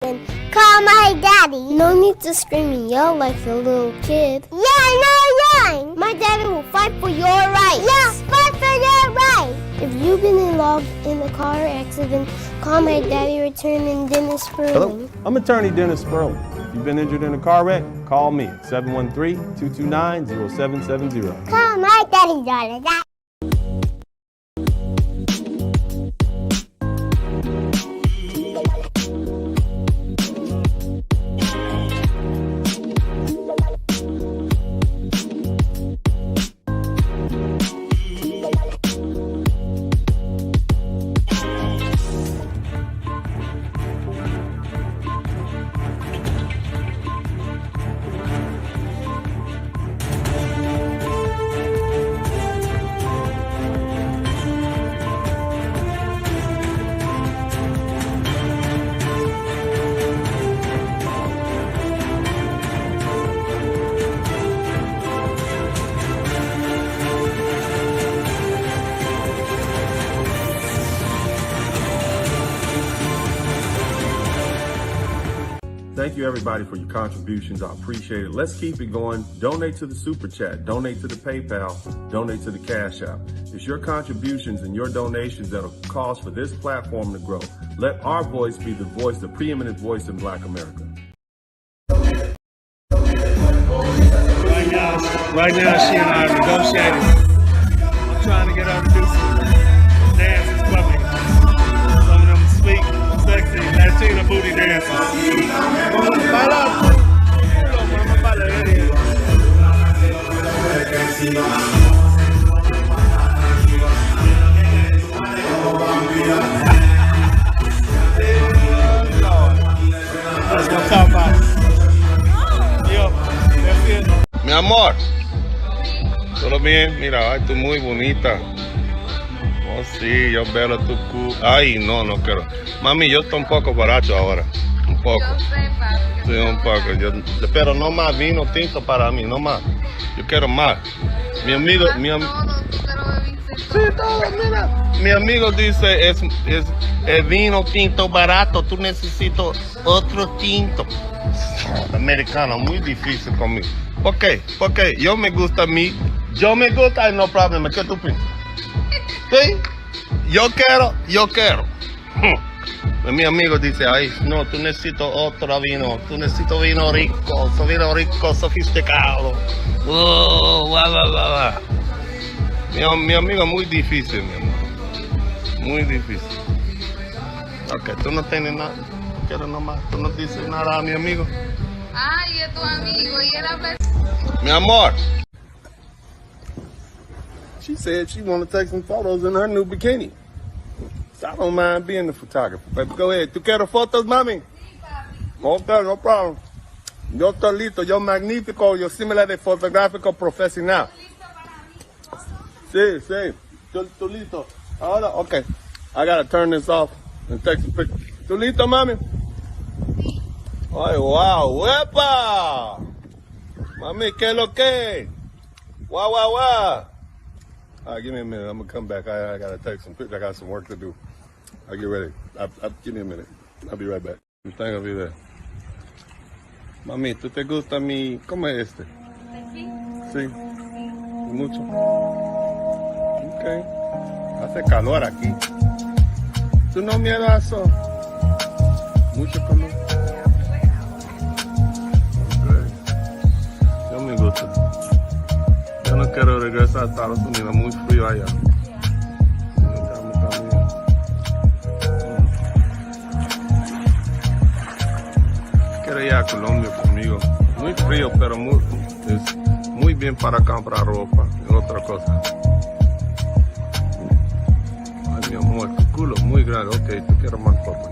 and call my daddy. No need to scream and yell like a little kid. Yeah, no yelling. My daddy will fight for your rights. Yeah, fight for your rights. If you've been involved in a car accident, call my daddy, returning Dennis Sperling. Hello, I'm attorney Dennis Sperling. If you've been injured in a car wreck, call me at 713-229-0770. Call my daddy, darling. Thank you, everybody, for your contributions. I appreciate it. Let's keep it going. Donate to the Super Chat. Donate to the PayPal. Donate to the Cash App. It's your contributions and your donations that'll cause for this platform to grow. Let our voice be the voice, the preeminent voice in Black America. Right now, she and I are negotiating. I'm trying to get her to do some dances for me. Some of them sweet, sexy Latina booty dances. That's what I'm talking about. Yep, that's it. Mi amor, ¿todo bien? Mira, ay, tú muy bonita. Oh, sí, yo veo tu cu... Ay, no, no quiero. Mami, yo estoy un poco borracho ahora. Un poco. Yo sé, papi. Sí, un poco. Pero no más vino tinto para mí, no más. Yo quiero más. Mi amigo... Todo, tú te lo bebiste Sí, todo, mira. Mi amigo dice, es vino tinto barato, tú necesitas otro tinto. Americano, muy difícil conmigo. ¿Por qué? Porque yo me gusta a mí. Yo me gusta, no problema. ¿Qué tú piensas? ¿Sí? Yo quiero. Mi amigo dice, ay, no, tú necesitas otro vino. Tú necesitas vino rico, sofisticado. Mi amigo es muy difícil, mi amor. Muy difícil. Ok, tú no tienes nada. No quiero nomás. Tú no dices nada a mi amigo. Ay, es tu amigo y era Mi amor. She said she want to take some photos in her new bikini. So I don't mind being the photographer. Baby, go ahead. ¿Tú quieres fotos, mami? Ok, no problem. Yo estoy listo. Yo magnífico. Yo similar de fotográfico profesional. Sí. ¿Tú listo? Ahora, ok. I gotta turn this off and take some pictures. ¿Tú listo, mami? Ay, wow. ¡Wepa! Mami, ¿qué es lo que? Wow. All right, give me a minute. I'm gonna come back. I gotta take some pictures. I got some work to do. I'll get ready. Give me a minute. I'll be right back. You think I'll be there? Mami, ¿tú te gusta mi... ¿Cómo es este? Sí. Mucho. Ok. Hace calor aquí. ¿Tú no miedazo? Mucho calor. Ok. Yo me gusta. Yo no quiero regresar a Estados Unidos, muy frío allá. Quiero ir a Colombia conmigo. Muy frío, pero es muy bien para comprar ropa y otra cosa. Ay, mi amor, tu culo es muy grande. Ok, te quiero más fotos.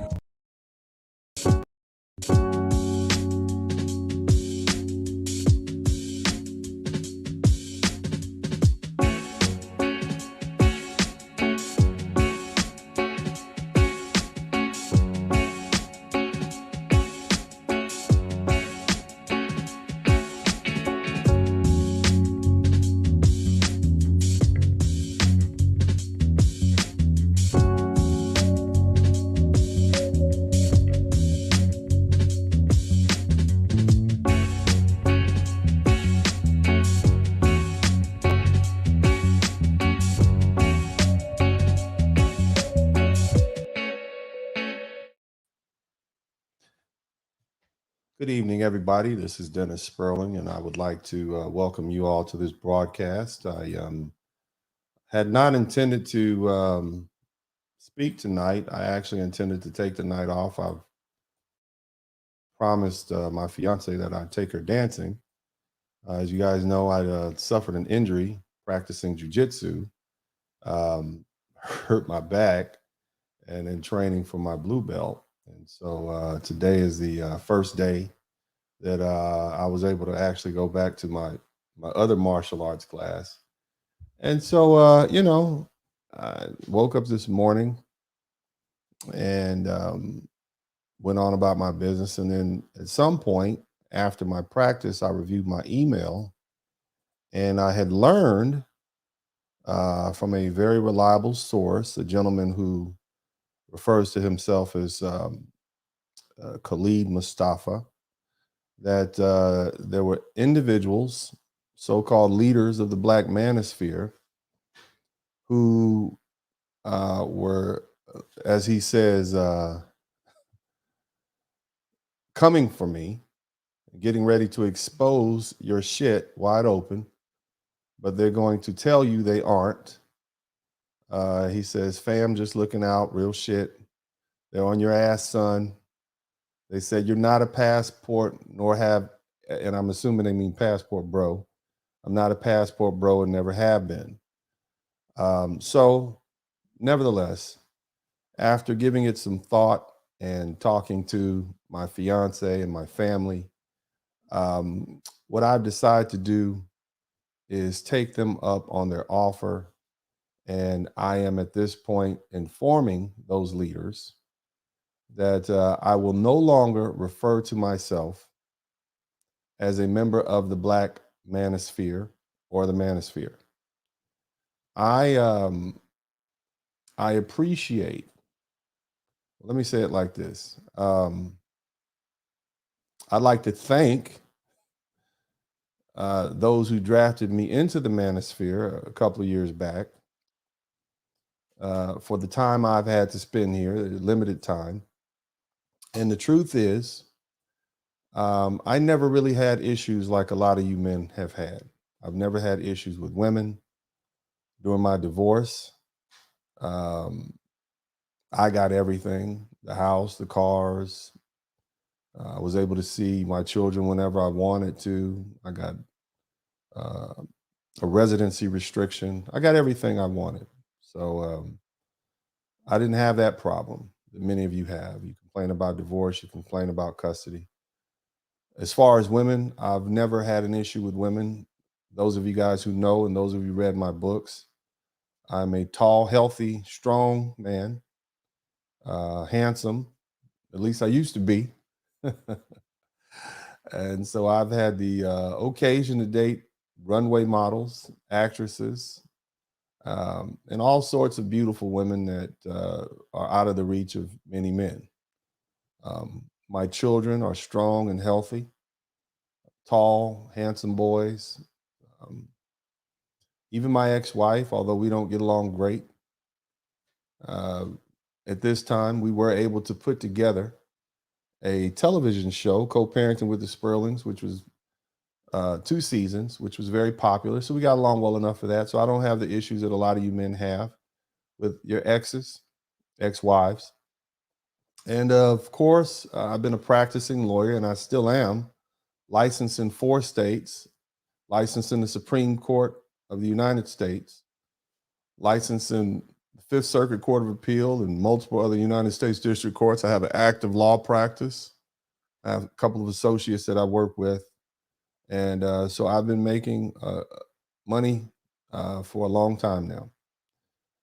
Good evening, everybody. This is Dennis Sperling, and I would like to welcome you all to this broadcast. I had not intended to speak tonight. I actually intended to take the night off. I've promised my fiance that I'd take her dancing. As you guys know, I suffered an injury practicing jujitsu, hurt my back, and in training for my blue belt. And so today is the first day that I was able to actually go back to my other martial arts class. And so, I woke up this morning and went on about my business. And then at some point after my practice, I reviewed my email and I had learned from a very reliable source, a gentleman who refers to himself as Khalid Mustafa, that there were individuals, so-called leaders of the Black Manosphere, who were, as he says, coming for me, getting ready to expose your shit wide open, but they're going to tell you they aren't. He says, fam, just looking out, real shit. They're on your ass, son. They said you're not a passport, nor have, and I'm assuming they mean passport bro. I'm not a passport bro and never have been. So, nevertheless, after giving it some thought and talking to my fiance and my family, what I've decided to do is take them up on their offer. And I am at this point informing those leaders that I will no longer refer to myself as a member of the Black Manosphere or the Manosphere. I appreciate, let me say it like this. I'd like to thank those who drafted me into the Manosphere a couple of years back for the time I've had to spend here, limited time. And the truth is, I never really had issues like a lot of you men have had. I've never had issues with women. During my divorce, I got everything, the house, the cars. I was able to see my children whenever I wanted to. I got a residency restriction. I got everything I wanted. So I didn't have that problem that many of you have. You complain about divorce, you complain about custody. As far as women, I've never had an issue with women. Those of you guys who know and those of you who read my books, I'm a tall, healthy, strong man, handsome. At least I used to be. And so I've had the occasion to date runway models, actresses, and all sorts of beautiful women that are out of the reach of many men. My children are strong and healthy, tall, handsome boys. Even my ex-wife, although we don't get along great, at this time we were able to put together a television show, Co-Parenting with the Sperlings, which was 2 seasons, which was very popular. So we got along well enough for that. So I don't have the issues that a lot of you men have with your exes, ex-wives. And of course, I've been a practicing lawyer, and I still am, licensed in 4 states, licensed in the Supreme Court of the United States, licensed in the Fifth Circuit Court of Appeal and multiple other United States district courts. I have an active law practice. I have a couple of associates that I work with. And so I've been making money for a long time now.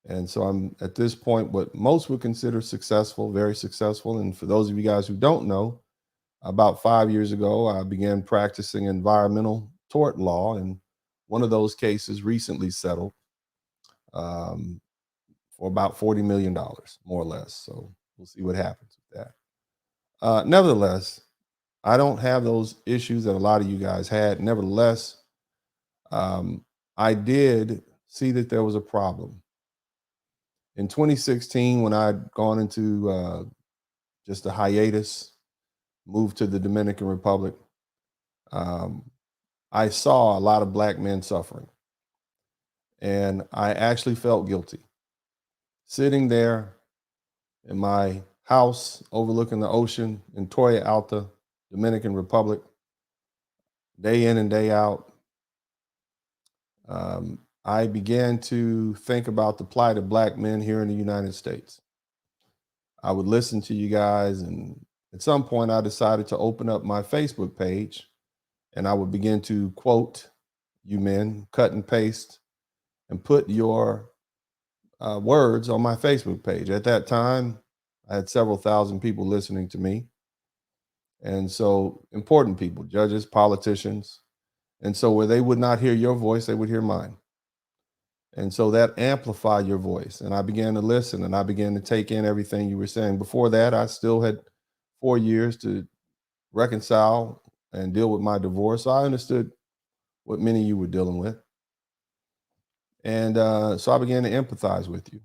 And so I'm at this point what most would consider successful, very successful. And for those of you guys who don't know, about 5 years ago, I began practicing environmental tort law. And one of those cases recently settled for about $40 million, more or less. So we'll see what happens with that. Nevertheless, I don't have those issues that a lot of you guys had. Nevertheless, I did see that there was a problem. In 2016, when I'd gone into just a hiatus moved to the Dominican Republic, I saw a lot of black men suffering. And I actually felt guilty. Sitting there in my house overlooking the ocean in Torre Alta, Dominican Republic, day in and day out, I began to think about the plight of black men here in the United States. I would listen to you guys, and at some point I decided to open up my Facebook page, and I would begin to quote you men, cut and paste, and put your words on my Facebook page. At that time, I had several thousand people listening to me. And so important people, judges, politicians. And so where they would not hear your voice, they would hear mine. And so that amplified your voice. And I began to listen, and I began to take in everything you were saying. Before that, I still had 4 years to reconcile and deal with my divorce. So I understood what many of you were dealing with. And so I began to empathize with you.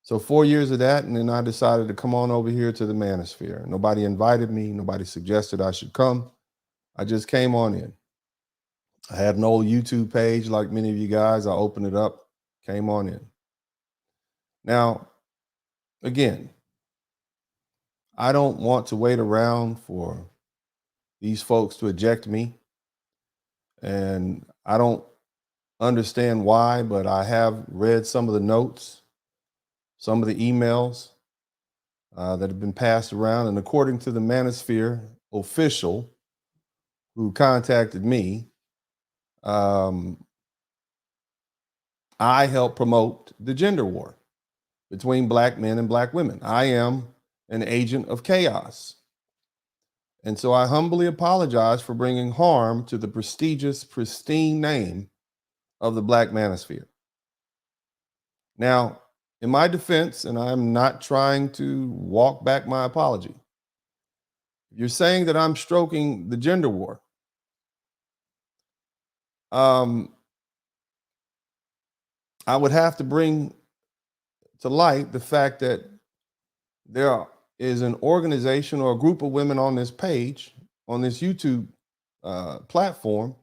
So 4 years of that, and then I decided to come on over here to the Manosphere. Nobody invited me. Nobody suggested I should come. I just came on in. I had an old YouTube page like many of you guys. I opened it up, came on in. Now, again, I don't want to wait around for these folks to eject me. And I don't understand why, but I have read some of the notes, some of the emails that have been passed around. And according to the Manosphere official who contacted me, I help promote the gender war between black men and black women. I am an agent of chaos. And so I humbly apologize for bringing harm to the prestigious, pristine name of the Black Manosphere. Now, in my defense, and I'm not trying to walk back my apology, you're saying that I'm stroking the gender war. I would have to bring to light the fact that there is an organization or a group of women on this page, on this YouTube platform,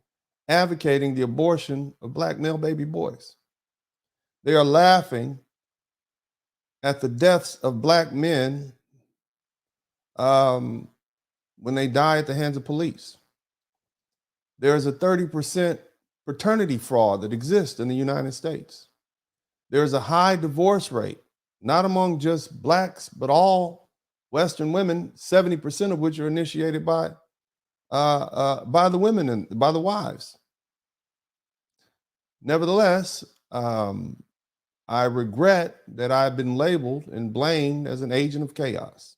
advocating the abortion of black male baby boys. They are laughing at the deaths of black men when they die at the hands of police. There is a 30% paternity fraud that exists in the United States. There is a high divorce rate, not among just blacks, but all Western women, 70% of which are initiated by the women and by the wives. Nevertheless, I regret that I've been labeled and blamed as an agent of chaos.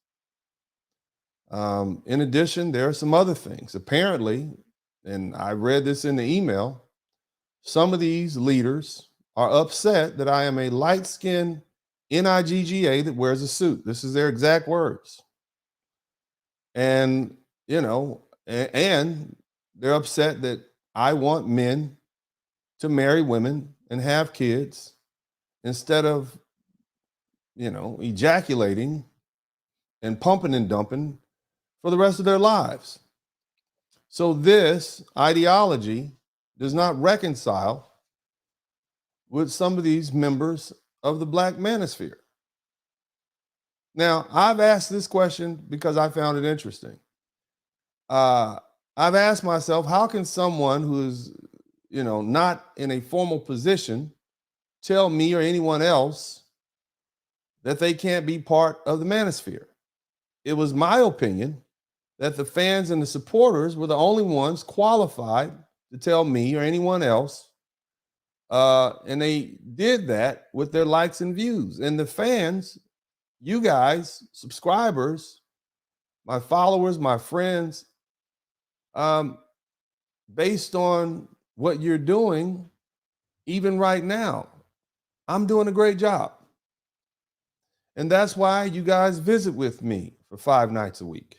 In addition, there are some other things. Apparently, and I read this in the email, some of these leaders are upset that I am a light-skinned NIGGA that wears a suit. This is their exact words. And, you know, and they're upset that I want men to marry women and have kids instead of, you know, ejaculating and pumping and dumping for the rest of their lives. So this ideology does not reconcile with some of these members of the Black Manosphere. Now, I've asked this question because I found it interesting. I've asked myself, how can someone who's, you know, not in a formal position tell me or anyone else that they can't be part of the Manosphere? It was my opinion that the fans and the supporters were the only ones qualified to tell me or anyone else. And they did that with their likes and views. And the fans, you guys, subscribers, my followers, my friends, based on what you're doing, even right now, I'm doing a great job. And that's why you guys visit with me for 5 nights a week.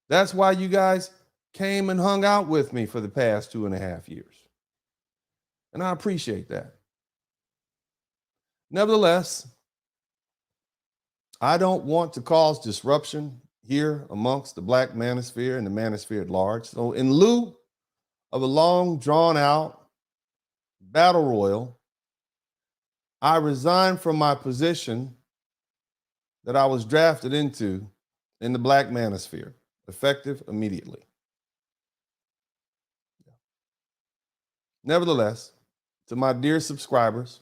That's why you guys came and hung out with me for the past 2.5 years. And I appreciate that. Nevertheless, I don't want to cause disruption here amongst the Black manosphere and the manosphere at large. So in lieu of a long drawn out battle royal, I resigned from my position that I was drafted into in the Black manosphere, effective immediately. Nevertheless, to my dear subscribers,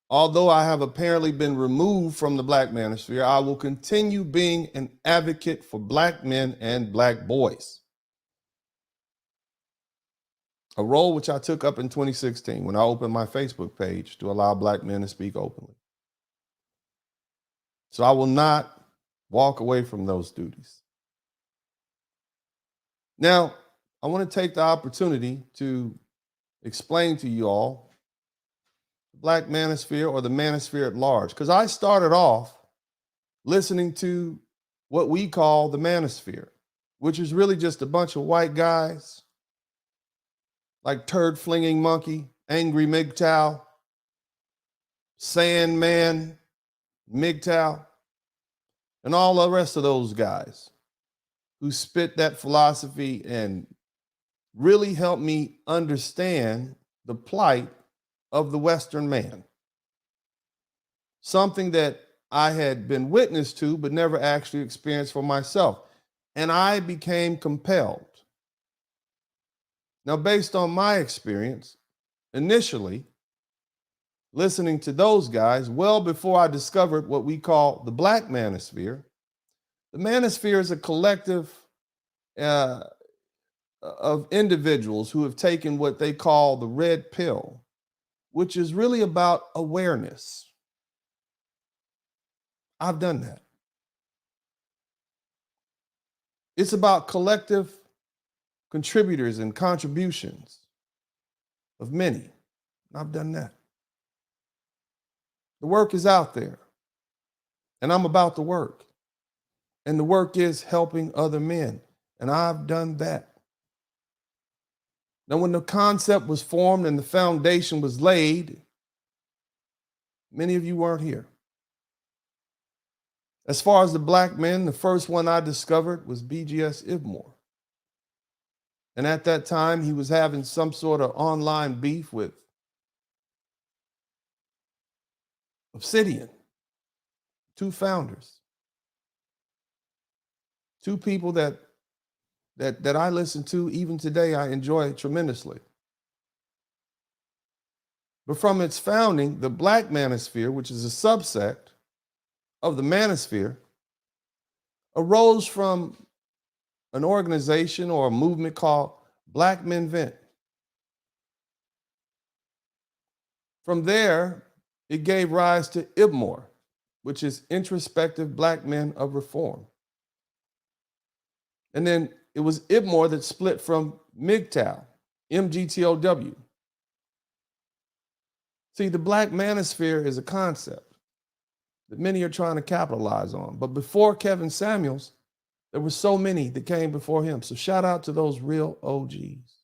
although I have apparently been removed from the Black manosphere, I will continue being an advocate for Black men and Black boys. A role which I took up in 2016 when I opened my Facebook page to allow Black men to speak openly. So I will not walk away from those duties. Now, I want to take the opportunity to explain to you all the Black manosphere or the manosphere at large, because I started off listening to what we call the manosphere, which is really just a bunch of white guys like Turd Flinging Monkey, Angry MGTOW, Sandman, MGTOW, and all the rest of those guys who spit that philosophy and really helped me understand the plight of the Western man. Something that I had been witness to, but never actually experienced for myself. And I became compelled. Now, based on my experience, initially, listening to those guys, well before I discovered what we call the Black manosphere, the manosphere is a collective of individuals who have taken what they call the red pill, which is really about awareness. I've done that. It's about collective contributors and contributions of many. I've done that. The work is out there, and I'm about the work. And the work is helping other men, and I've done that. Now, when the concept was formed and the foundation was laid, many of you weren't here. As far as the Black men, the first one I discovered was BGS Ibmore. And at that time, he was having some sort of online beef with Obsidian, two founders, two people that I listen to even today, I enjoy tremendously. But from its founding, the Black manosphere, which is a subsect of the manosphere, arose from an organization or a movement called Black Men Vent. From there, it gave rise to Ibmore, which is Introspective Black Men of Reform. And then it was Ibmore that split from MGTOW, MGTOW. See, the Black manosphere is a concept that many are trying to capitalize on. But before Kevin Samuels, there were so many that came before him. So shout out to those real OGs.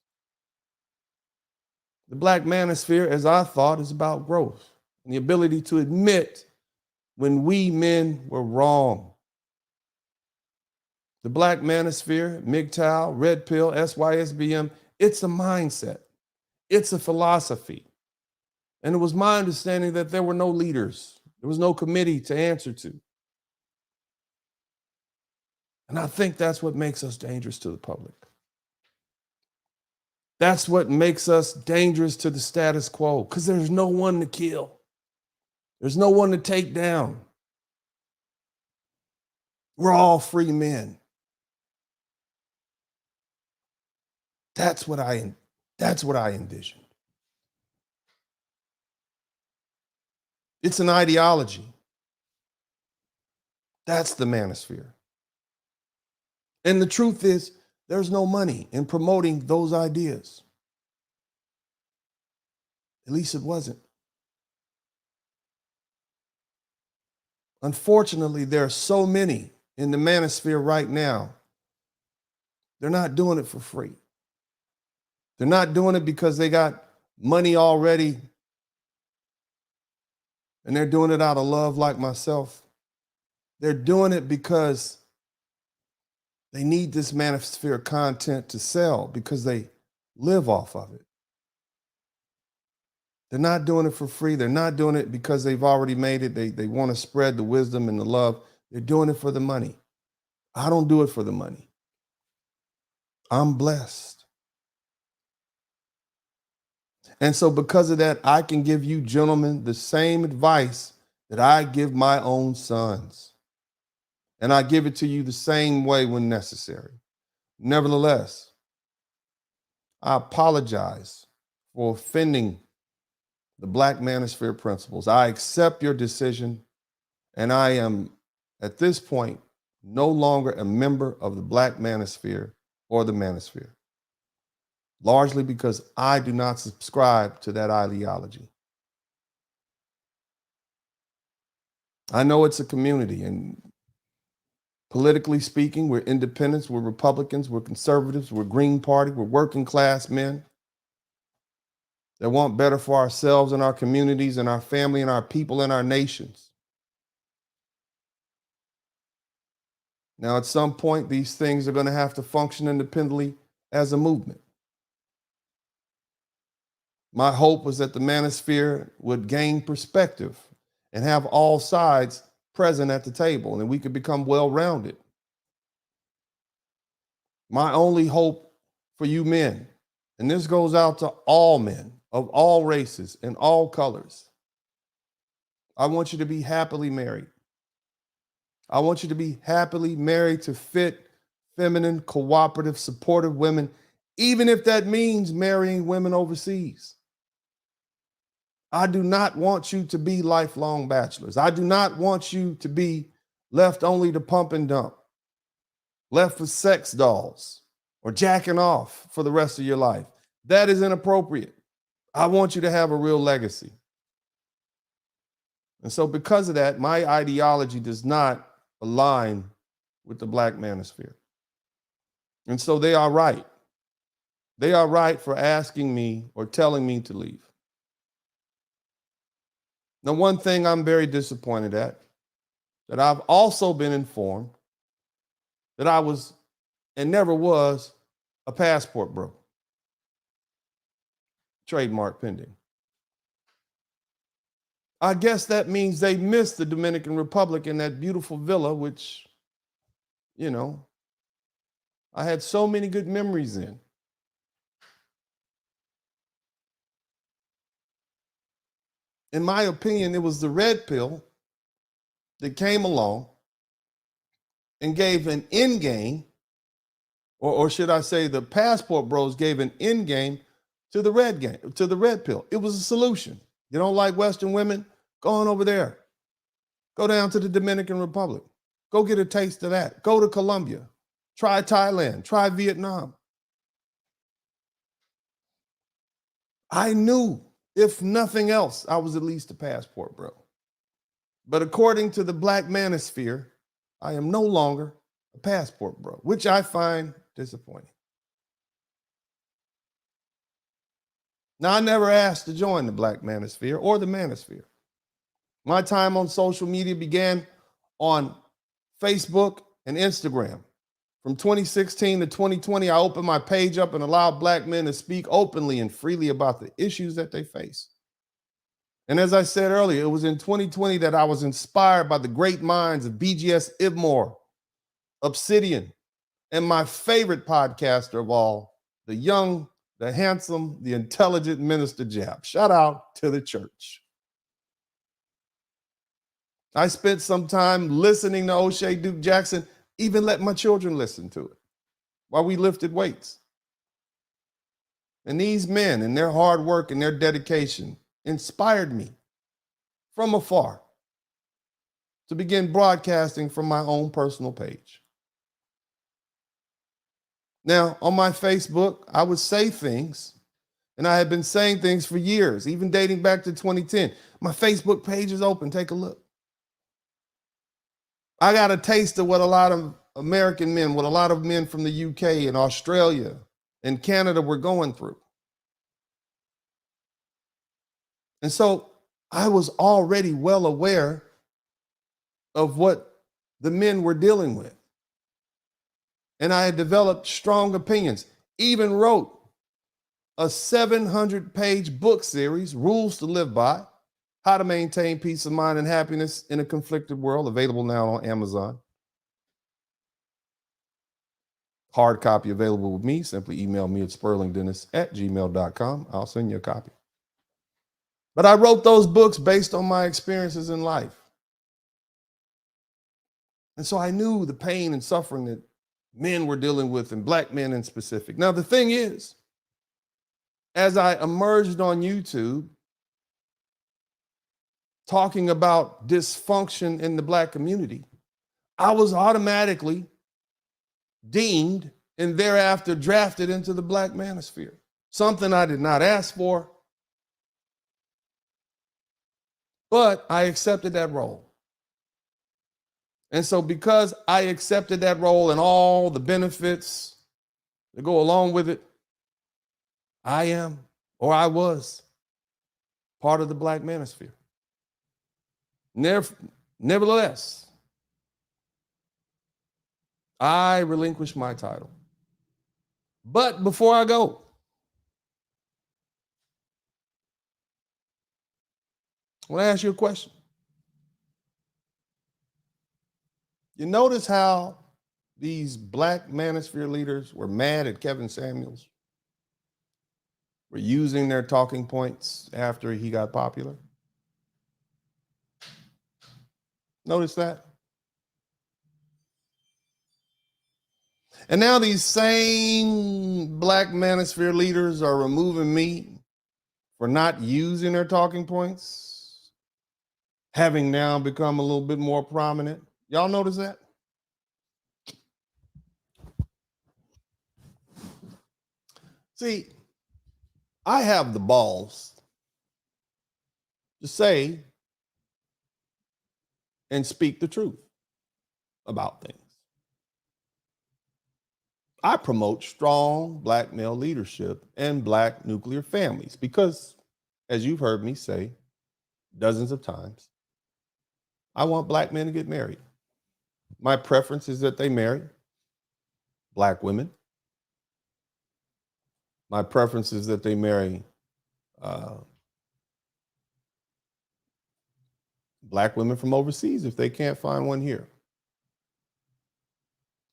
The Black manosphere, as I thought, is about growth and the ability to admit when we men were wrong. The Black manosphere, MGTOW, Red Pill, SYSBM, it's a mindset. It's a philosophy. And it was my understanding that there were no leaders. There was no committee to answer to. And I think that's what makes us dangerous to the public. That's what makes us dangerous to the status quo, because there's no one to kill. There's no one to take down. We're all free men. That's what I envisioned. It's an ideology. That's the manosphere. And the truth is, there's no money in promoting those ideas. At least it wasn't. Unfortunately, there are so many in the manosphere right now. They're not doing it for free. They're not doing it because they got money already. And they're doing it out of love like myself. They're doing it because They need this manosphere content to sell because they live off of it. They're not doing it for free. They're not doing it because they've already made it. They want to spread the wisdom and the love. They're doing it for the money. I don't do it for the money. I'm blessed. And so because of that, I can give you gentlemen the same advice that I give my own sons. And I give it to you the same way when necessary. Nevertheless, I apologize for offending the Black Manosphere principles. I accept your decision, and I am, at this point, no longer a member of the Black Manosphere or the Manosphere, largely because I do not subscribe to that ideology. I know it's a community, and politically speaking, we're independents, we're Republicans, we're conservatives, we're Green Party, we're working class men that want better for ourselves and our communities and our family and our people and our nations. Now, at some point, these things are going to have to function independently as a movement. My hope was that the Manosphere would gain perspective and have all sides present at the table, and we could become well-rounded. My only hope for you men, and this goes out to all men of all races and all colors, I want you to be happily married. I want you to be happily married to fit, feminine, cooperative, supportive women, even if that means marrying women overseas. I do not want you to be lifelong bachelors. I do not want you to be left only to pump and dump, left for sex dolls or jacking off for the rest of your life. That is inappropriate. I want you to have a real legacy. And so because of that, my ideology does not align with the Black Manosphere. And so they are right. They are right for asking me or telling me to leave. Now, one thing I'm very disappointed at, that I've also been informed that I was and never was a passport bro. Trademark pending. I guess that means they missed the Dominican Republic in that beautiful villa, which, you know, I had so many good memories in. In my opinion, it was the red pill that came along and gave an end game, or should I say the passport bros gave an end game to the red game, to the red pill. It was a solution. You don't like Western women? Go on over there. Go down to the Dominican Republic. Go get a taste of that. Go to Colombia. Try Thailand. Try Vietnam. I knew, if nothing else, I was at least a passport bro. But according to the Black Manosphere, I am no longer a passport bro, which I find disappointing. Now, I never asked to join the Black Manosphere or the Manosphere. My time on social media began on Facebook and Instagram. From 2016 to 2020, I opened my page up and allowed Black men to speak openly and freely about the issues that they face. And as I said earlier, it was in 2020 that I was inspired by the great minds of BGS Ibmore, Obsidian, and my favorite podcaster of all, the young, the handsome, the intelligent Minister Jab. Shout out to the church. I spent some time listening to O'Shea Duke Jackson, even let my children listen to it while we lifted weights. And these men and their hard work and their dedication inspired me from afar to begin broadcasting from my own personal page. Now, on my Facebook, I would say things, and I had been saying things for years, even dating back to 2010. My Facebook page is open. Take a look. I got a taste of what a lot of American men, what a lot of men from the UK and Australia and Canada were going through. And so I was already well aware of what the men were dealing with. And I had developed strong opinions, even wrote a 700-page book series, Rules to Live By, How to Maintain Peace of Mind and Happiness in a Conflicted World, available now on Amazon. Hard copy available with me. Simply email me at sperlingdennis@gmail.com. I'll send you a copy. But I wrote those books based on my experiences in life. And so I knew the pain and suffering that men were dealing with, and black men in specific. Now, the thing is, as I emerged on YouTube talking about dysfunction in the black community, I was automatically deemed and thereafter drafted into the black manosphere, something I did not ask for, but I accepted that role. And so because I accepted that role and all the benefits that go along with it, I am, or I was, part of the black manosphere. Nevertheless, I relinquished my title. But before I go, I want to ask you a question. You notice how these black manosphere leaders were mad at Kevin Samuels? Were using their talking points after he got popular? Notice that? And now these same black manosphere leaders are removing me for not using their talking points, having now become a little bit more prominent. Y'all notice that? See, I have the balls to say and speak the truth about things. I promote strong black male leadership and black nuclear families because, as you've heard me say dozens of times, I want black men to get married. My preference is that they marry black women. My preference is that they marry black women from overseas if they can't find one here.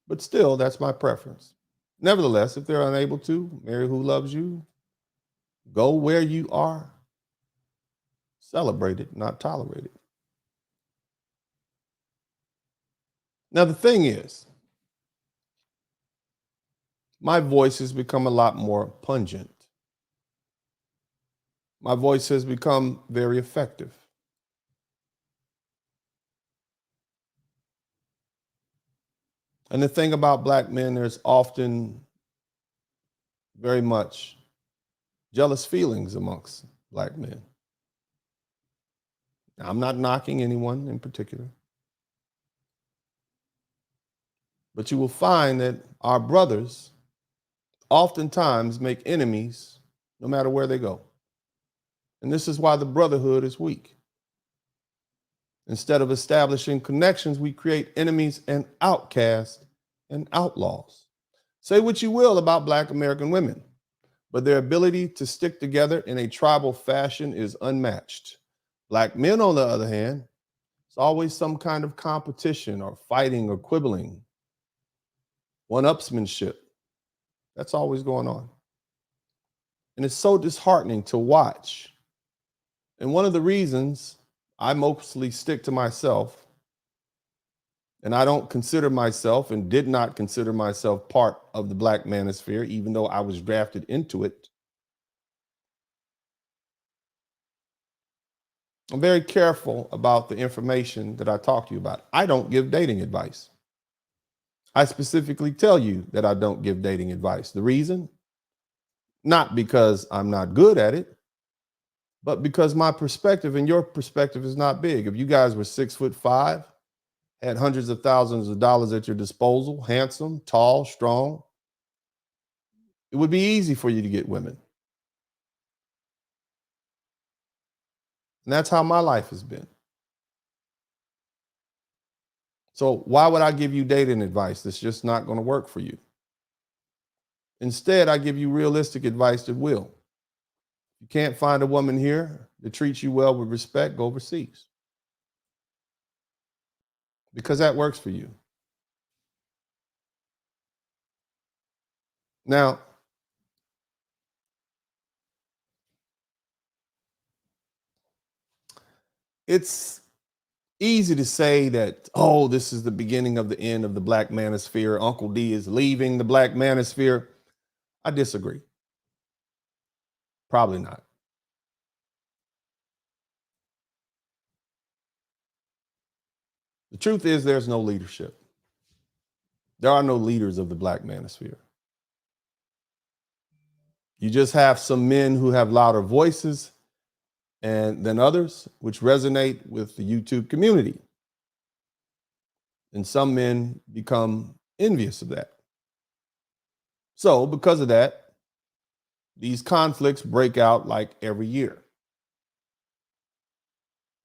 But still, that's my preference. Nevertheless, if they're unable to, marry who loves you, go where you are, celebrate it, not tolerate it. Now, the thing is, my voice has become a lot more pungent. My voice has become very effective. And the thing about black men, there's often very much jealous feelings amongst black men. Now, I'm not knocking anyone in particular. But you will find that our brothers oftentimes make enemies no matter where they go. And this is why the brotherhood is weak. Instead of establishing connections, we create enemies and outcasts and outlaws. Say what you will about Black American women, but their ability to stick together in a tribal fashion is unmatched. Black men, on the other hand, it's always some kind of competition or fighting or quibbling, one-upsmanship. That's always going on. And it's so disheartening to watch. And one of the reasons I mostly stick to myself, and I don't consider myself and did not consider myself part of the Black manosphere, even though I was drafted into it. I'm very careful about the information that I talk to you about. I don't give dating advice. I specifically tell you that I don't give dating advice. The reason? Not because I'm not good at it, but because my perspective and your perspective is not big. If you guys were 6'5", had hundreds of thousands of dollars at your disposal, handsome, tall, strong, it would be easy for you to get women. And that's how my life has been. So why would I give you dating advice that's just not going to work for you? Instead, I give you realistic advice that will. If you can't find a woman here that treats you well with respect, go overseas. Because that works for you. Now, it's easy to say that, oh, this is the beginning of the end of the Black manosphere. Uncle D is leaving the Black manosphere. I disagree. Probably not. The truth is there's no leadership. There are no leaders of the Black manosphere. You just have some men who have louder voices than others, which resonate with the YouTube community. And some men become envious of that. So because of that, these conflicts break out like every year.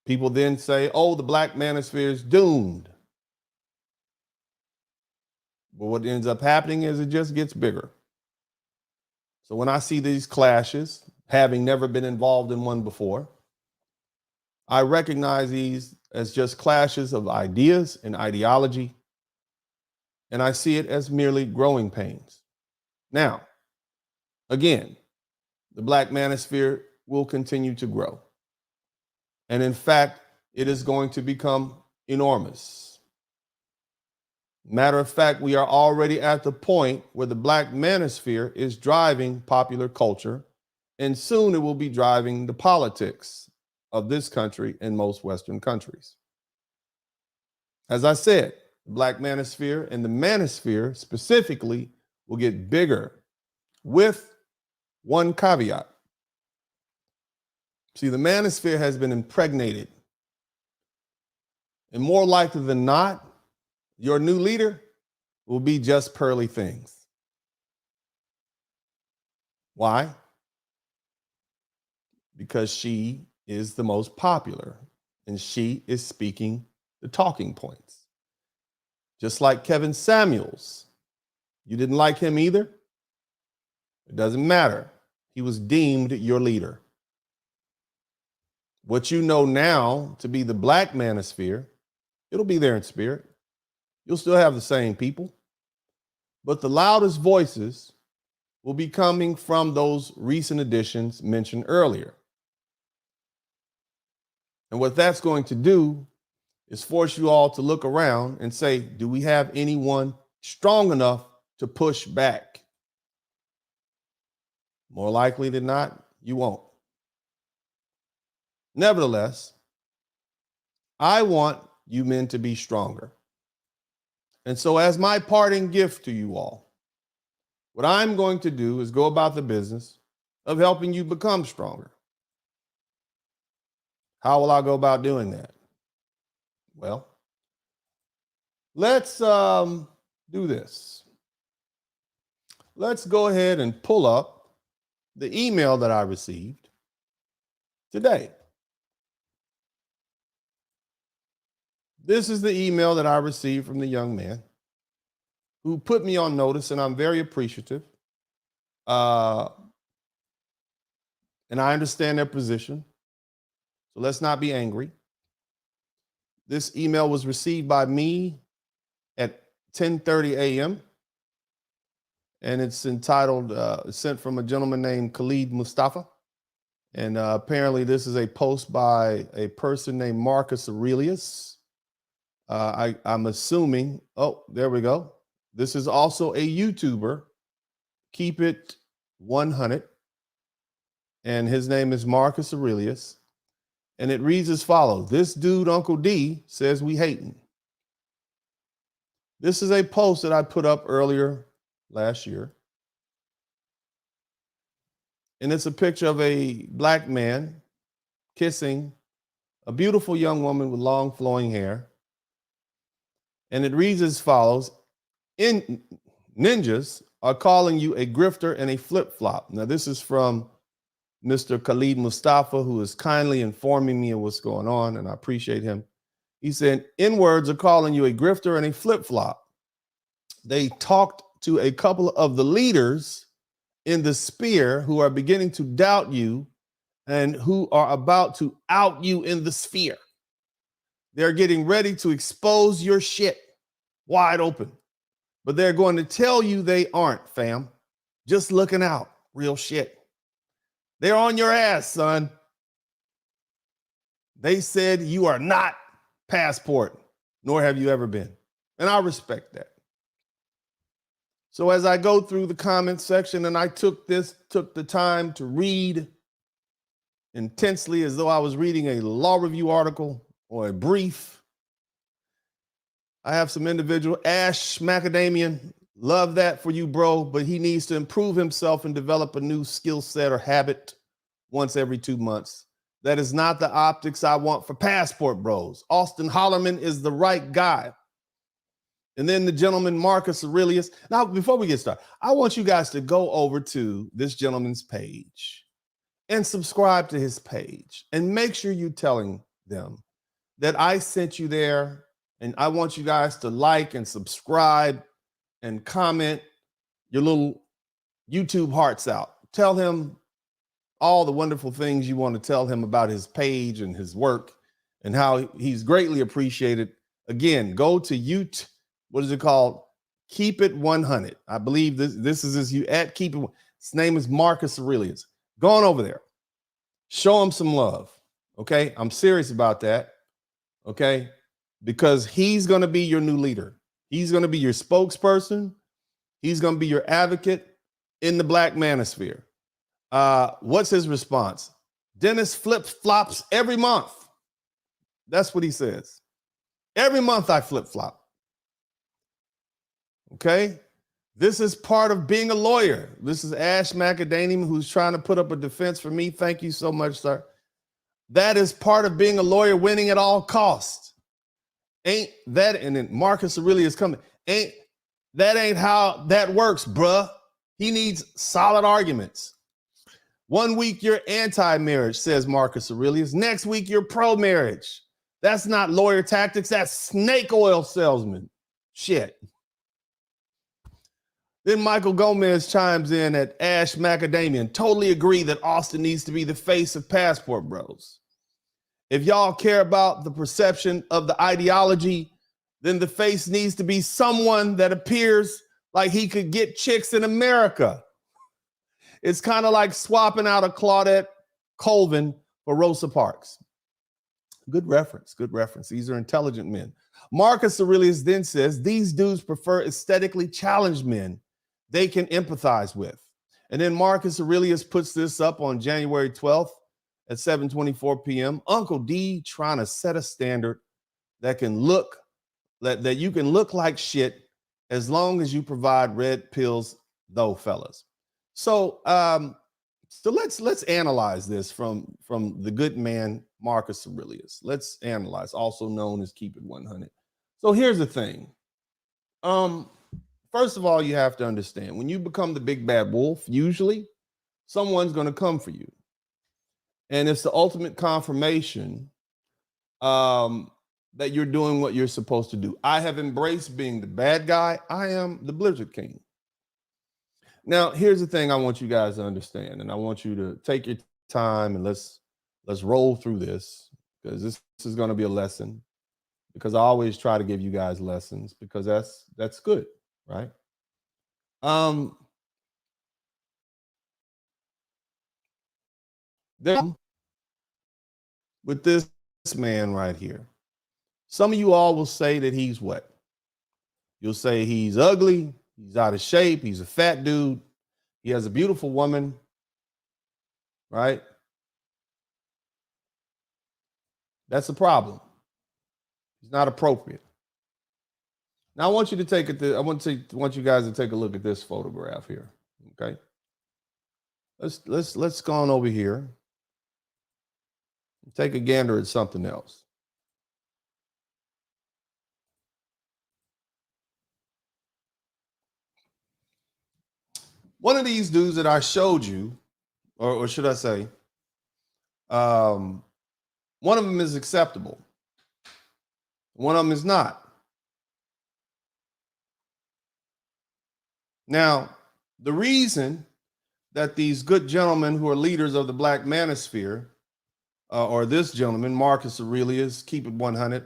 People then say, oh, the Black manosphere is doomed. But what ends up happening is it just gets bigger. So when I see these clashes, having never been involved in one before, I recognize these as just clashes of ideas and ideology, and I see it as merely growing pains. Now, again, the Black manosphere will continue to grow. And in fact, it is going to become enormous. Matter of fact, we are already at the point where the Black manosphere is driving popular culture, and soon it will be driving the politics of this country and most Western countries. As I said, the Black manosphere and the manosphere specifically will get bigger with one caveat. See, the manosphere has been impregnated. And more likely than not, your new leader will be just pearly things. Why? Because she is the most popular and she is speaking the talking points. Just like Kevin Samuels. You didn't like him either? It doesn't matter. He was deemed your leader. What you know now to be the Black manosphere, it'll be there in spirit. You'll still have the same people, but the loudest voices will be coming from those recent additions mentioned earlier. And what that's going to do is force you all to look around and say, do we have anyone strong enough to push back? More likely than not, you won't. Nevertheless, I want you men to be stronger. And so as my parting gift to you all, what I'm going to do is go about the business of helping you become stronger. How will I go about doing that? Well, let's do this. Let's go ahead and pull up the email that I received today. This is the email that I received from the young man who put me on notice, and I'm very appreciative. And I understand their position. So let's not be angry. This email was received by me at 10:30 a.m. And it's entitled, sent from a gentleman named Khalid Mustafa. And apparently this is a post by a person named Marcus Aurelius. I'm assuming, oh, there we go. This is also a YouTuber, Keep It 100. And his name is Marcus Aurelius. And it reads as follows. This dude, Uncle D, says we hating. This is a post that I put up earlier last year. And it's a picture of a Black man kissing a beautiful young woman with long flowing hair. And it reads as follows. Ninjas are calling you a grifter and a flip-flop. Now, this is from Mr. Khalid Mustafa, who is kindly informing me of what's going on, and I appreciate him. He said, N-words are calling you a grifter and a flip-flop. They talked to a couple of the leaders in the sphere who are beginning to doubt you and who are about to out you in the sphere. They're getting ready to expose your shit wide open, but they're going to tell you they aren't, fam. Just looking out. Real shit. They're on your ass, son. They said you are not Passport, nor have you ever been. And I respect that. So as I go through the comment section, and I took the time to read intensely as though I was reading a law review article or a brief. I have some individual, Ash Macadamian, love that for you, bro, but he needs to improve himself and develop a new skill set or habit once every 2 months. That is not the optics I want for Passport Bros. Austin Hollerman is the right guy. And then the gentleman, Marcus Aurelius. Now, before we get started, I want you guys to go over to this gentleman's page and subscribe to his page. And make sure you're telling them that I sent you there. And I want you guys to like and subscribe and comment your little YouTube hearts out. Tell him all the wonderful things you want to tell him about his page and his work and how he's greatly appreciated. Again, go to YouTube. What is it called? Keep It 100. I believe this is his at Keep It. His name is Marcus Aurelius. Go on over there. Show him some love. Okay. I'm serious about that. Okay. Because he's going to be your new leader. He's going to be your spokesperson. He's going to be your advocate in the Black manosphere. What's his response? Dennis flip-flops every month. That's what he says. Every month I flip-flop. Okay. This is part of being a lawyer. This is Ash Macadamian who's trying to put up a defense for me. Thank you so much, sir. That is part of being a lawyer, winning at all costs. Ain't that, and then Marcus Aurelius coming. Ain't how that works, bruh. He needs solid arguments. 1 week you're anti-marriage, says Marcus Aurelius. Next week you're pro-marriage. That's not lawyer tactics. That's snake oil salesman shit. Then Michael Gomez chimes in at Ash Macadamian. Totally agree that Austin needs to be the face of Passport Bros. If y'all care about the perception of the ideology, then the face needs to be someone that appears like he could get chicks in America. It's kind of like swapping out a Claudette Colvin for Rosa Parks. Good reference, good reference. These are intelligent men. Marcus Aurelius then says, these dudes prefer aesthetically challenged men they can empathize with. And then Marcus Aurelius puts this up on January 12th at 7:24 p.m. Uncle D trying to set a standard that can look, that you can look like shit as long as you provide red pills, though, fellas. So let's analyze this from the good man Marcus Aurelius. Let's analyze, also known as Keep It 100. So here's the thing. First of all, you have to understand when you become the big bad wolf, usually someone's going to come for you. And it's the ultimate confirmation that you're doing what you're supposed to do. I have embraced being the bad guy. I am the Blizzard King. Now, here's the thing I want you guys to understand, and I want you to take your time and let's roll through this, because this is going to be a lesson, because I always try to give you guys lessons, because that's good, right? Then with this man right here, some of you all will say that he's what? You'll say he's ugly, he's out of shape, he's a fat dude, he has a beautiful woman, right? That's a problem. He's not appropriate. Now I want you to take it. I want you guys to take a look at this photograph here. Okay. Let's go on over here. Take a gander at something else. One of these dudes that I showed you, or should I say, one of them is acceptable. One of them is not. Now, the reason that these good gentlemen who are leaders of the Black Manosphere, or this gentleman, Marcus Aurelius, keep it 100,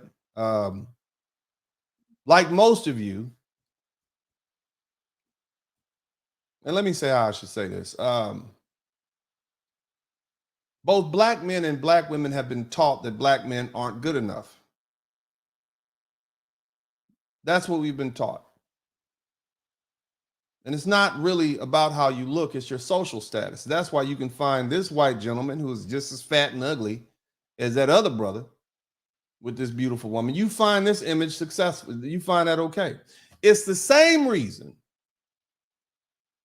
like most of you, and let me say how I should say this. Both Black men and Black women have been taught that Black men aren't good enough. That's what we've been taught. And it's not really about how you look, it's your social status. That's why you can find this white gentleman who is just as fat and ugly as that other brother with this beautiful woman. You find this image successful. You find that okay. It's the same reason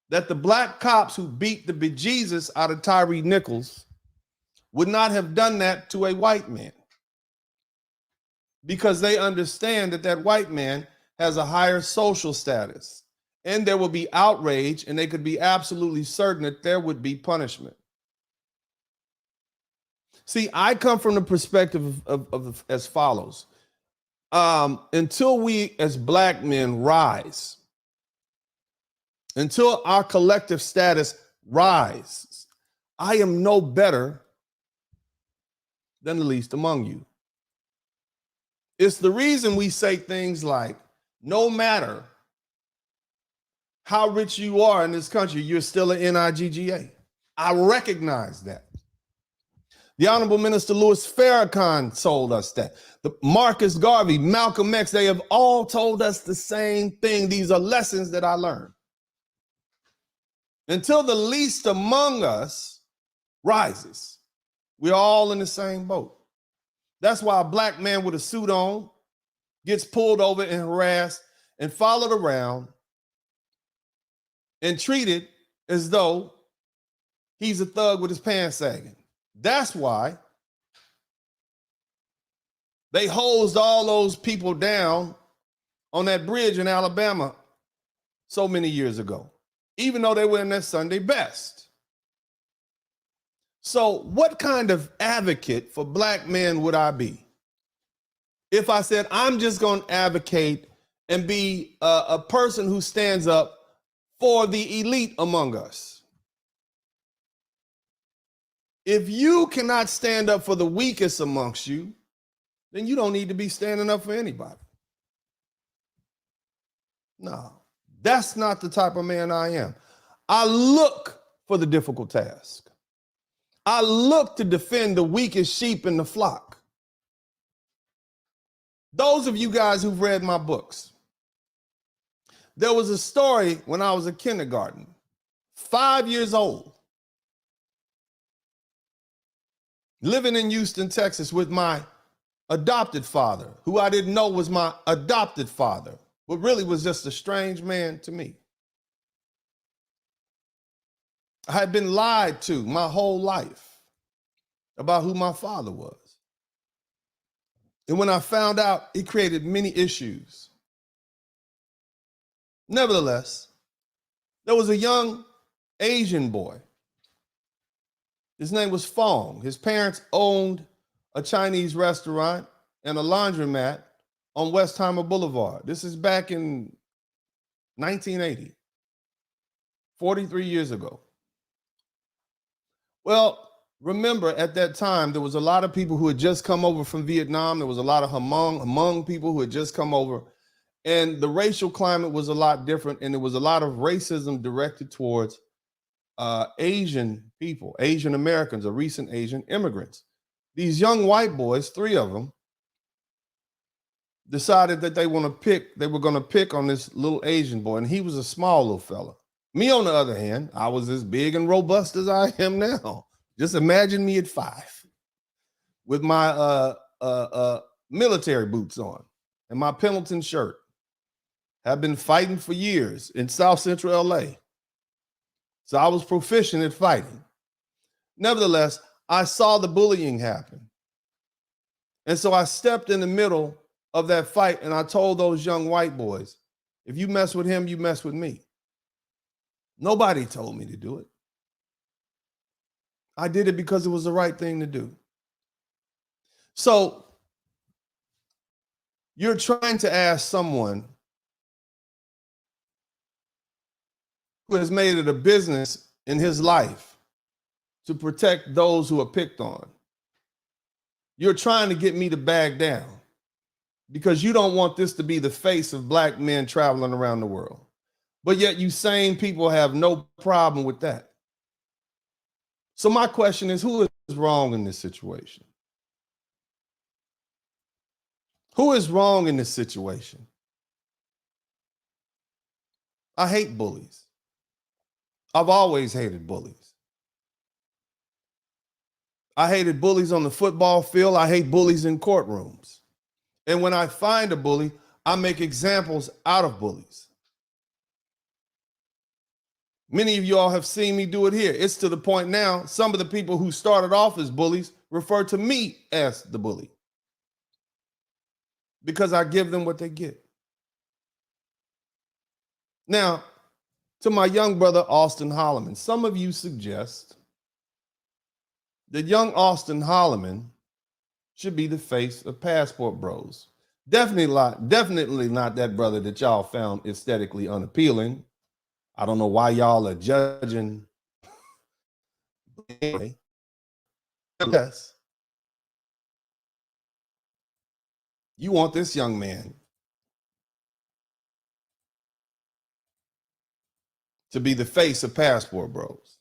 that the Black cops who beat the bejesus out of Tyree Nichols would not have done that to a white man, because they understand that that white man has a higher social status, and there will be outrage, and they could be absolutely certain that there would be punishment. See, I come from the perspective of as follows. Until we as Black men rise, until our collective status rises, I am no better than the least among you. It's the reason we say things like, no matter how rich you are in this country, you're still an NIGGA. I recognize that. The Honorable Minister Louis Farrakhan told us that. Marcus Garvey, Malcolm X, they have all told us the same thing. These are lessons that I learned. Until the least among us rises, we're all in the same boat. That's why a Black man with a suit on gets pulled over and harassed and followed around and treated as though he's a thug with his pants sagging. That's why they hosed all those people down on that bridge in Alabama so many years ago, even though they were in their Sunday best. So what kind of advocate for Black men would I be if I said I'm just going to advocate and be a person who stands up for the elite among us? If you cannot stand up for the weakest amongst you, then you don't need to be standing up for anybody. No, that's not the type of man I am. I look for the difficult task. I look to defend the weakest sheep in the flock. Those of you guys who've read my books, there was a story when I was a kindergarten, 5 years old, living in Houston, Texas with my adopted father, who I didn't know was my adopted father, but really was just a strange man to me. I had been lied to my whole life about who my father was. And when I found out, it created many issues. Nevertheless, there was a young Asian boy. His name was Fong. His parents owned a Chinese restaurant and a laundromat on Westheimer Boulevard. This is back in 1980, 43 years ago. Well, remember at that time, there was a lot of people who had just come over from Vietnam. There was a lot of Hmong people who had just come over. And the racial climate was a lot different. And there was a lot of racism directed towards Asian people, Asian Americans, or recent Asian immigrants. These young white boys, 3 of them, decided that they were going to pick on this little Asian boy. And he was a small little fella. Me, on the other hand, I was as big and robust as I am now. Just imagine me at 5 with my military boots on and my Pendleton shirt. I've been fighting for years in South Central LA. So I was proficient at fighting. Nevertheless, I saw the bullying happen. And so I stepped in the middle of that fight and I told those young white boys, if you mess with him, you mess with me. Nobody told me to do it. I did it because it was the right thing to do. So You're trying to ask someone who has made it a business in his life to protect those who are picked on. You're trying to get me to back down because you don't want this to be the face of black men traveling around the world. But yet you sane people have no problem with that. So my question is, who is wrong in this situation? Who is wrong in this situation? I hate bullies. I've always hated bullies. I hated bullies on the football field. I hate bullies in courtrooms. And when I find a bully, I make examples out of bullies. Many of y'all have seen me do it here. It's to the point now, some of the people who started off as bullies refer to me as the bully because I give them what they get. Now, to my young brother, Austin Holloman, some of you suggest that young Austin Holloman should be the face of Passport Bros. Definitely not that brother that y'all found aesthetically unappealing. I don't know why y'all are judging. Anyway, yes. You want this young man to be the face of Passport Bros.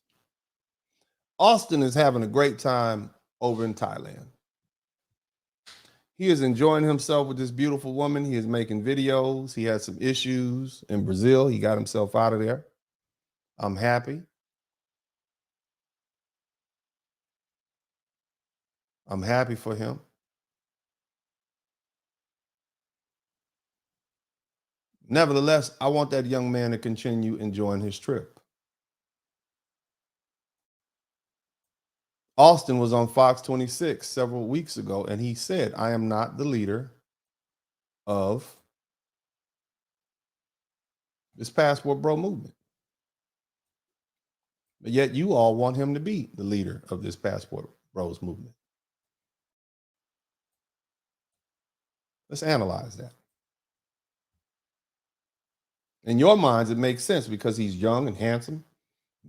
Austin is having a great time over in Thailand. He is enjoying himself with this beautiful woman. He is making videos. He had some issues in Brazil. He got himself out of there. I'm happy. I'm happy for him. Nevertheless, I want that young man to continue enjoying his trip. Austin was on Fox 26 several weeks ago, and he said, I am not the leader of this Passport Bro movement. But yet you all want him to be the leader of this Passport Bros movement. Let's analyze that. In your minds, it makes sense because he's young and handsome,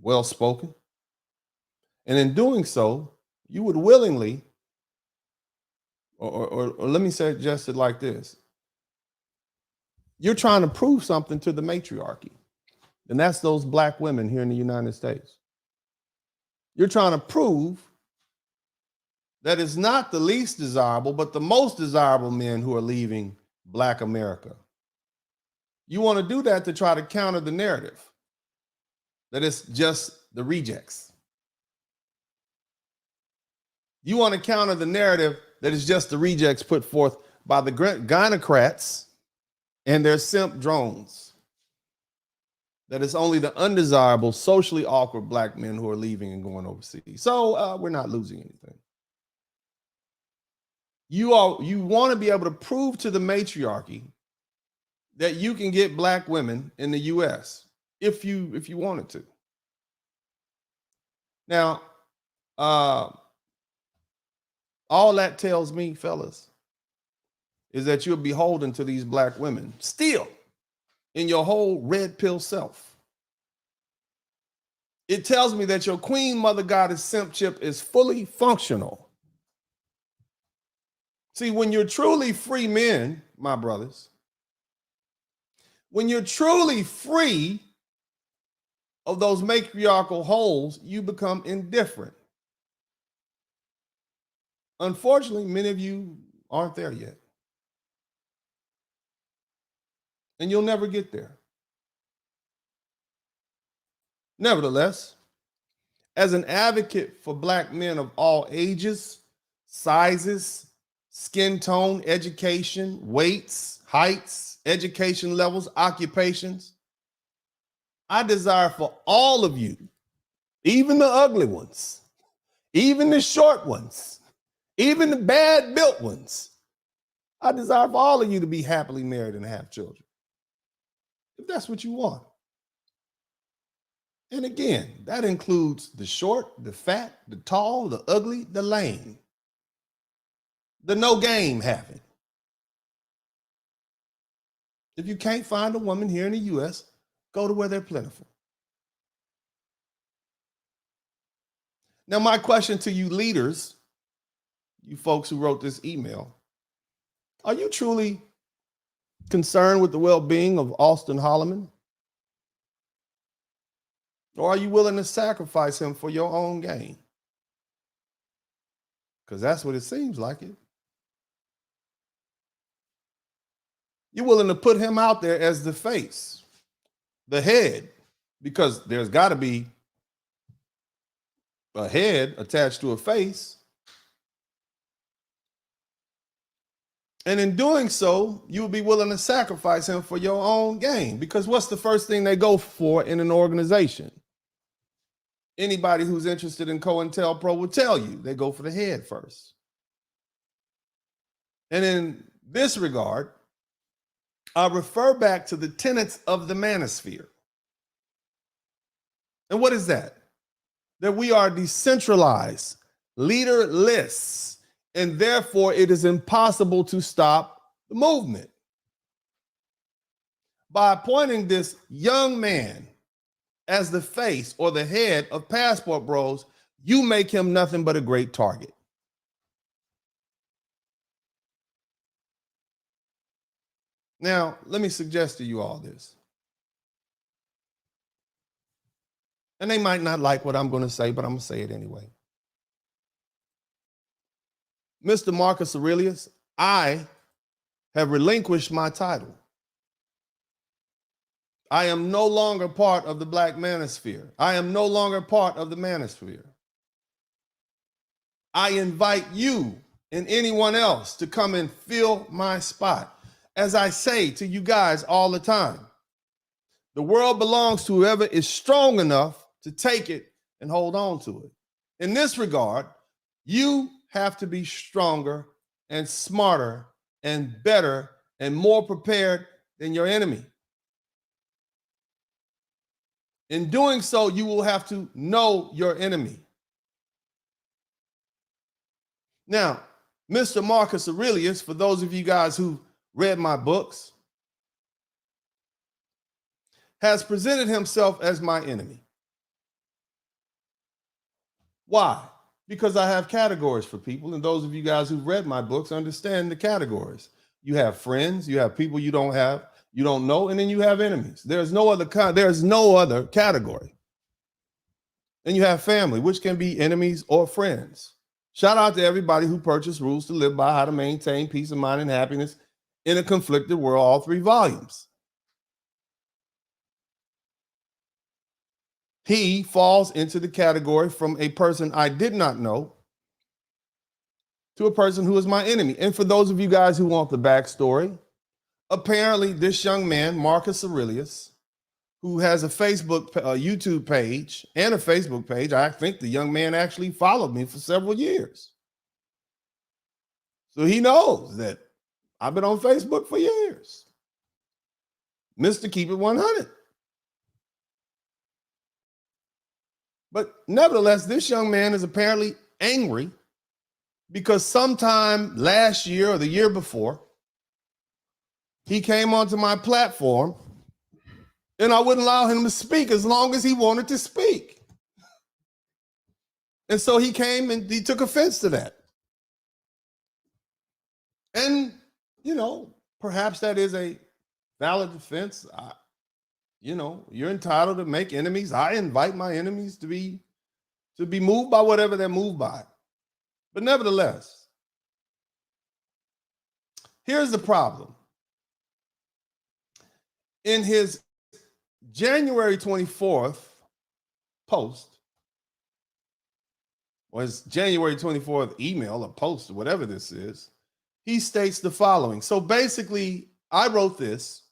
well-spoken. And in doing so, you would willingly, or let me suggest it like this. You're trying to prove something to the matriarchy. And that's those black women here in the United States. You're trying to prove that it's not the least desirable, but the most desirable men who are leaving Black America. You want to do that to try to counter the narrative that it's just the rejects. You want to counter the narrative that it's just the rejects put forth by the gynocrats and their simp drones. That it's only the undesirable, socially awkward black men who are leaving and going overseas. So we're not losing anything. You want to be able to prove to the matriarchy that you can get black women in the U.S. if you wanted to. Now, all that tells me, fellas, is that you're beholden to these black women still in your whole red pill self. It tells me that your queen mother goddess simp chip is fully functional. See, when you're truly free men, my brothers, when you're truly free of those matriarchal holes, you become indifferent. Unfortunately, many of you aren't there yet. And you'll never get there. Nevertheless, as an advocate for black men of all ages, sizes, skin tone, education, weights, heights, education levels, occupations, I desire for all of you, even the ugly ones, even the short ones, even the bad built ones, I desire for all of you to be happily married and have children, if that's what you want. And again, that includes the short, the fat, the tall, the ugly, the lame, the no game having. If you can't find a woman here in the U.S., go to where they're plentiful. Now, my question to you leaders, you folks who wrote this email, are you truly concerned with the well-being of Austin Holloman? Or are you willing to sacrifice him for your own gain? Because that's what it seems like it. You're willing to put him out there as the face, the head, because there's got to be a head attached to a face. And in doing so, you will be willing to sacrifice him for your own gain. Because what's the first thing they go for in an organization? Anybody who's interested in COINTELPRO will tell you they go for the head first. And in this regard, I refer back to the tenets of the manosphere. And what is that? That we are decentralized, leaderless, and therefore it is impossible to stop the movement. By appointing this young man as the face or the head of Passport Bros, you make him nothing but a great target. Now, let me suggest to you all this. And they might not like what I'm going to say, but I'm going to say it anyway. Mr. Marcus Aurelius, I have relinquished my title. I am no longer part of the Black manosphere. I am no longer part of the manosphere. I invite you and anyone else to come and fill my spot. As I say to you guys all the time, the world belongs to whoever is strong enough to take it and hold on to it. In this regard, you have to be stronger and smarter and better and more prepared than your enemy. In doing so, you will have to know your enemy. Now, Mr. Marcus Aurelius, for those of you guys who read my books, has presented himself as my enemy. Why? Because I have categories for people, and those of you guys who've read my books understand the categories. You have friends, you have people you don't know, and then you have enemies. There's no other category. And you have family, which can be enemies or friends. Shout out to everybody who purchased Rules to Live By, How to Maintain Peace of Mind and Happiness in a Conflicted World, all 3 volumes. He falls into the category from a person I did not know to a person who is my enemy. And for those of you guys who want the backstory, apparently this young man, Marcus Aurelius, who has a YouTube page and a Facebook page, I think the young man actually followed me for several years. So he knows that I've been on Facebook for years. Mr. Keep It 100. But nevertheless, this young man is apparently angry because sometime last year or the year before, he came onto my platform and I wouldn't allow him to speak as long as he wanted to speak. And so he came and he took offense to that. And, perhaps that is a valid defense. You're entitled to make enemies. I invite my enemies to be moved by whatever they're moved by. But nevertheless, here's the problem. In his January 24th post, or his January 24th email or post, or whatever this is, he states the following. So basically, I wrote this.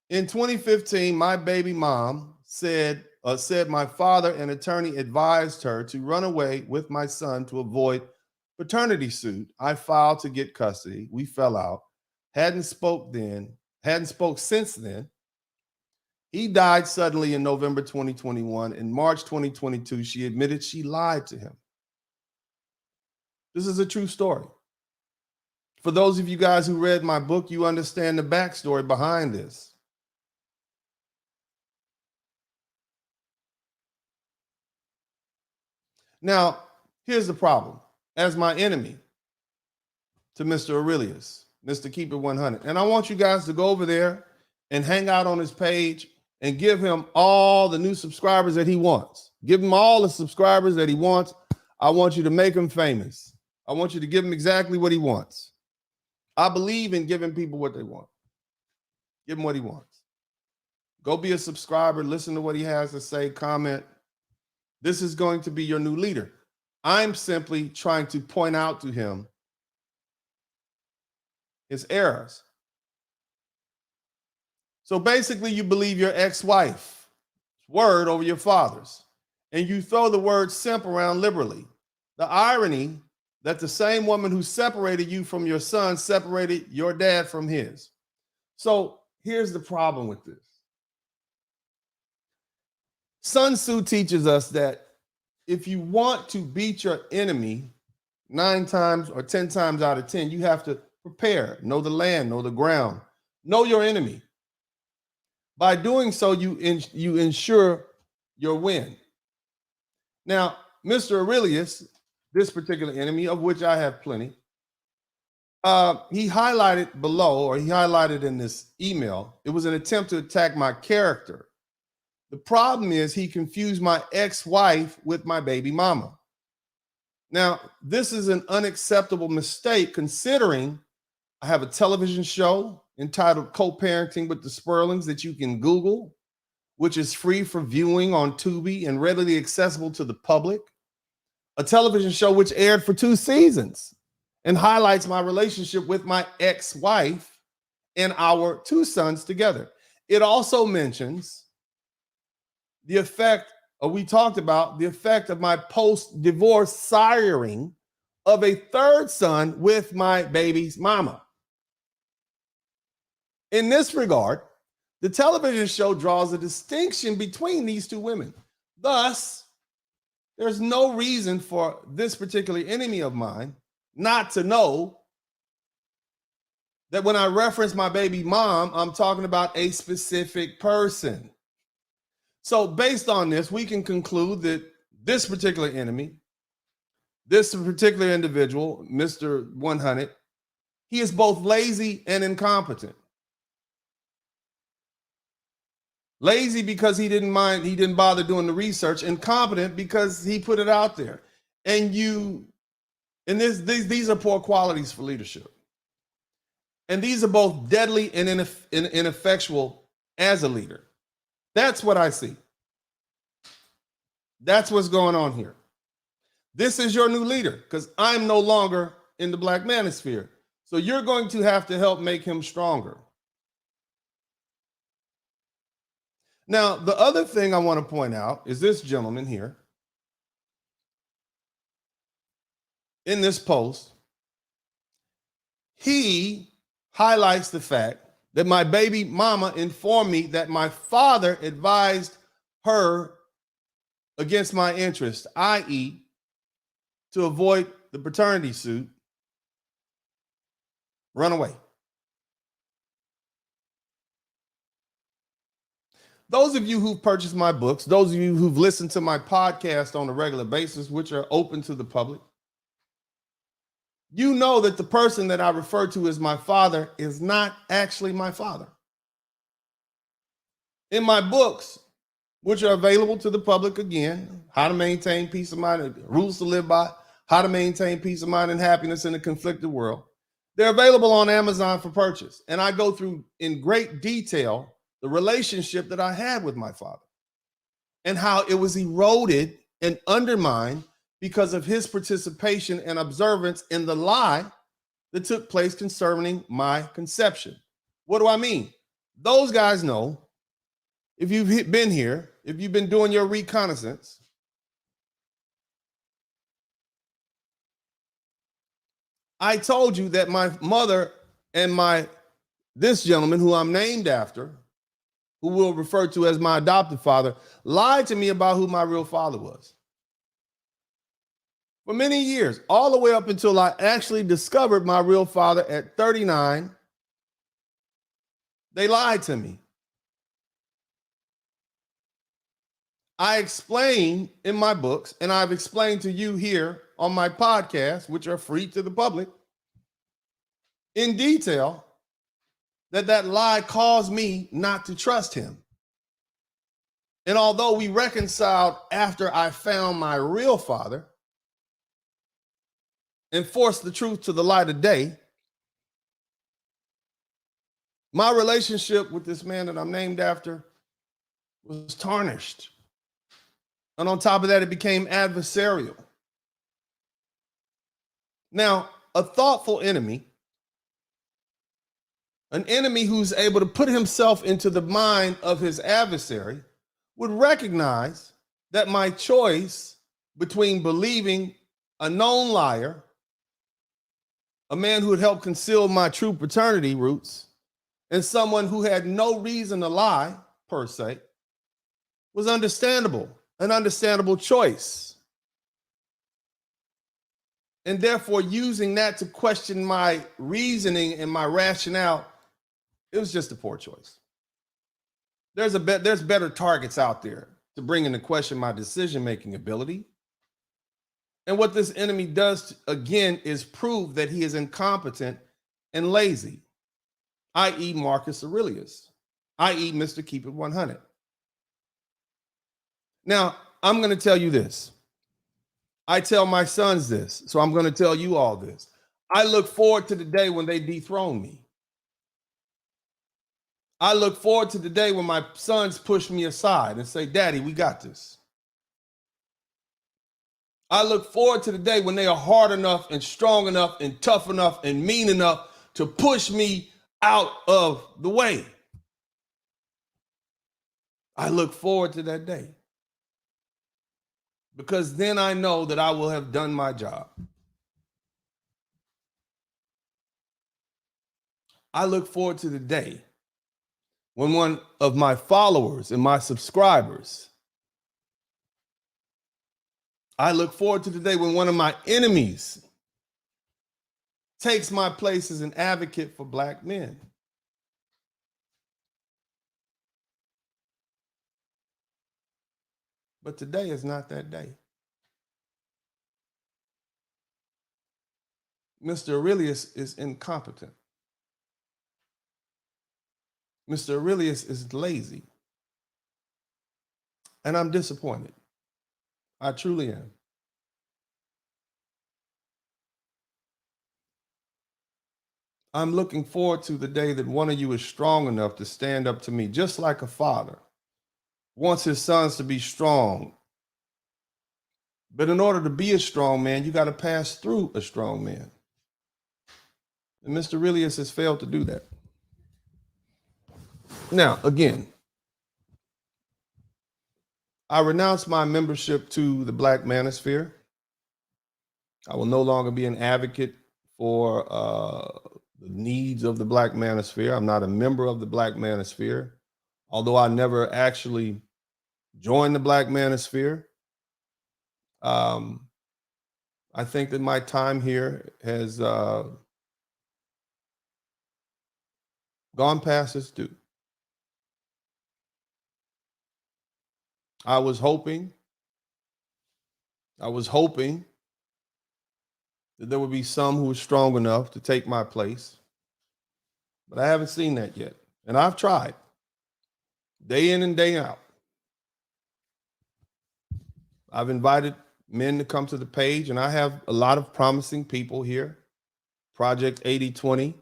In 2015, my baby mom said my father, an attorney, advised her to run away with my son to avoid paternity suit. I filed to get custody. We fell out. Hadn't spoke since then. He died suddenly in November 2021. In March 2022, she admitted she lied to him. This is a true story. For those of you guys who read my book, you understand the backstory behind this. Now, here's the problem. As my enemy to Mr. Aurelius, Mr. Keep It 100, and I want you guys to go over there and hang out on his page and give him all the new subscribers that he wants. Give him all the subscribers that he wants. I want you to make him famous. I want you to give him exactly what he wants. I believe in giving people what they want. Give him what he wants. Go be a subscriber, listen to what he has to say, comment. This is going to be your new leader. I'm simply trying to point out to him his errors. So basically, you believe your ex-wife's word over your father's, and you throw the word simp around liberally. The irony that the same woman who separated you from your son separated your dad from his. So here's the problem with this. Sun Tzu teaches us that if you want to beat your enemy 9 times or 10 times out of 10, you have to prepare, know the land, know the ground, know your enemy. By doing so, you ensure your win. Now, Mr. Aurelius, this particular enemy, of which I have plenty, he highlighted below, or he highlighted in this email, it was an attempt to attack my character. The problem is he confused my ex-wife with my baby mama. Now, this is an unacceptable mistake considering I have a television show entitled Co-Parenting with the Sperlings that you can Google, which is free for viewing on Tubi and readily accessible to the public. A television show which aired for 2 seasons and highlights my relationship with my ex-wife and our 2 sons together. It also mentions the effect, we talked about the effect of my post-divorce siring of a 3rd son with my baby's mama. In this regard, the television show draws a distinction between these 2 women. Thus, there's no reason for this particular enemy of mine not to know that when I reference my baby mom, I'm talking about a specific person. So based on this, we can conclude that this particular enemy, this particular individual, Mr. 100, he is both lazy and incompetent. Lazy because he didn't bother doing the research. Incompetent because he put it out there. And these are poor qualities for leadership. And these are both deadly and ineffectual as a leader. That's what I see. That's what's going on here. This is your new leader because I'm no longer in the Black manosphere. So you're going to have to help make him stronger. Now, the other thing I want to point out is this gentleman here in this post. He highlights the fact that my baby mama informed me that my father advised her against my interest, i.e., to avoid the paternity suit, run away. Those of you who've purchased my books, those of you who've listened to my podcast on a regular basis, which are open to the public, you know that the person that I refer to as my father is not actually my father. In my books, which are available to the public again, How to Maintain Peace of Mind, Rules to Live By, How to Maintain Peace of Mind and Happiness in a Conflicted World, they're available on Amazon for purchase. And I go through in great detail the relationship that I had with my father and how it was eroded and undermined because of his participation and observance in the lie that took place concerning my conception. What do I mean? Those guys know, if you've been here, if you've been doing your reconnaissance, I told you that my mother and this gentleman who I'm named after, who we'll refer to as my adopted father, lied to me about who my real father was. for many years, all the way up until I actually discovered my real father at 39. They lied to me. I explain in my books, and I've explained to you here on my podcast, which are free to the public, in detail, that lie caused me not to trust him. And although we reconciled after I found my real father and forced the truth to the light of day, my relationship with this man that I'm named after was tarnished. And on top of that, it became adversarial. Now, a thoughtful enemy, an enemy who's able to put himself into the mind of his adversary, would recognize that my choice between believing a known liar, a man who had helped conceal my true paternity roots, and someone who had no reason to lie, per se, was understandable, an understandable choice. And therefore, using that to question my reasoning and my rationale, it was just a poor choice. There's better targets out there to bring into question my decision-making ability. And what this enemy does, again, is prove that he is incompetent and lazy, i.e. Marcus Aurelius, i.e. Mr. Keep It 100. Now, I'm going to tell you this. I tell my sons this, so I'm going to tell you all this. I look forward to the day when they dethrone me. I look forward to the day when my sons push me aside and say, Daddy, we got this. I look forward to the day when they are hard enough and strong enough and tough enough and mean enough to push me out of the way. I look forward to that day, because then I know that I will have done my job. I look forward to the day when one of my followers and my subscribers, I look forward to the day when one of my enemies takes my place as an advocate for Black men. But today is not that day. Mr. Aurelius is incompetent. Mr. Aurelius is lazy. And I'm disappointed. I truly am. I'm looking forward to the day that one of you is strong enough to stand up to me, just like a father wants his sons to be strong. But in order to be a strong man, you got to pass through a strong man. And Mr. Aurelius has failed to do that. Now, again, I renounce my membership to the Black Manosphere. I will no longer be an advocate for the needs of the Black Manosphere. I'm not a member of the Black Manosphere, although I never actually joined the Black Manosphere. I think that my time here has gone past its due. I was hoping that there would be some who were strong enough to take my place, but I haven't seen that yet. And I've tried day in and day out. I've invited men to come to the page, and I have a lot of promising people here. Project 8020,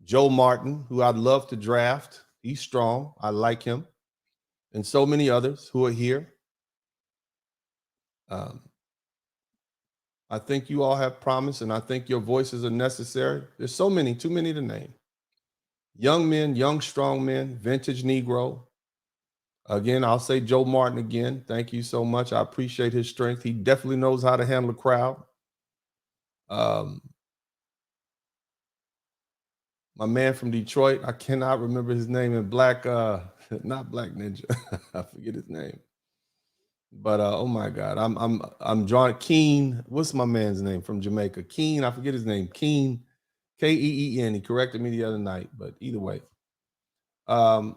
Joe Martin, who I'd love to draft. He's strong. I like him. And so many others who are here. I think you all have promise, and I think your voices are necessary. There's so many, too many to name. Young men, young, strong men, vintage Negro. Again, I'll say Joe Martin again. Thank you so much. I appreciate his strength. He definitely knows how to handle a crowd. My man from Detroit, I cannot remember his name in Black, not Black Ninja. I forget his name. But oh my God, I'm drawing Keen. What's my man's name from Jamaica? Keen, I forget his name. Keen, Keen. He corrected me the other night, but either way, you're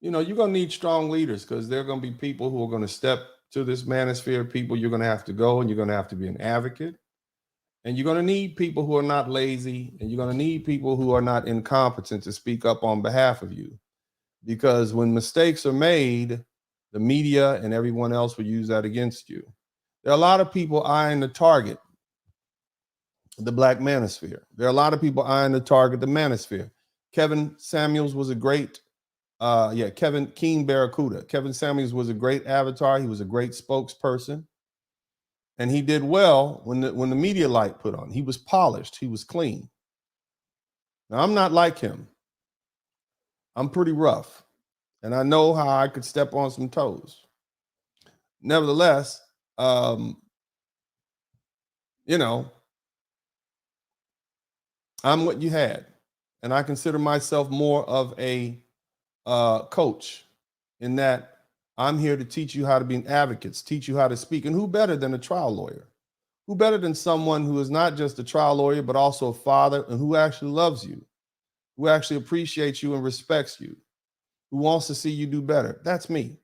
gonna need strong leaders because there are gonna be people who are gonna step to this manosphere. People you're gonna have to go, and you're gonna have to be an advocate. And you're gonna need people who are not lazy, and you're gonna need people who are not incompetent to speak up on behalf of you. Because when mistakes are made, the media and everyone else will use that against you. There are a lot of people eyeing the target, the Black manosphere. There are a lot of people eyeing the target, the manosphere. Kevin Samuels was a great, Kevin King Barracuda. Kevin Samuels was a great avatar. He was a great spokesperson. And he did well when the media light put on. He was polished. He was clean. Now, I'm not like him. I'm pretty rough. And I know how I could step on some toes. Nevertheless, I'm what you had. And I consider myself more of a coach in that I'm here to teach you how to be an advocate, teach you how to speak. And who better than a trial lawyer? Who better than someone who is not just a trial lawyer, but also a father and who actually loves you, who actually appreciates you and respects you, who wants to see you do better? That's me.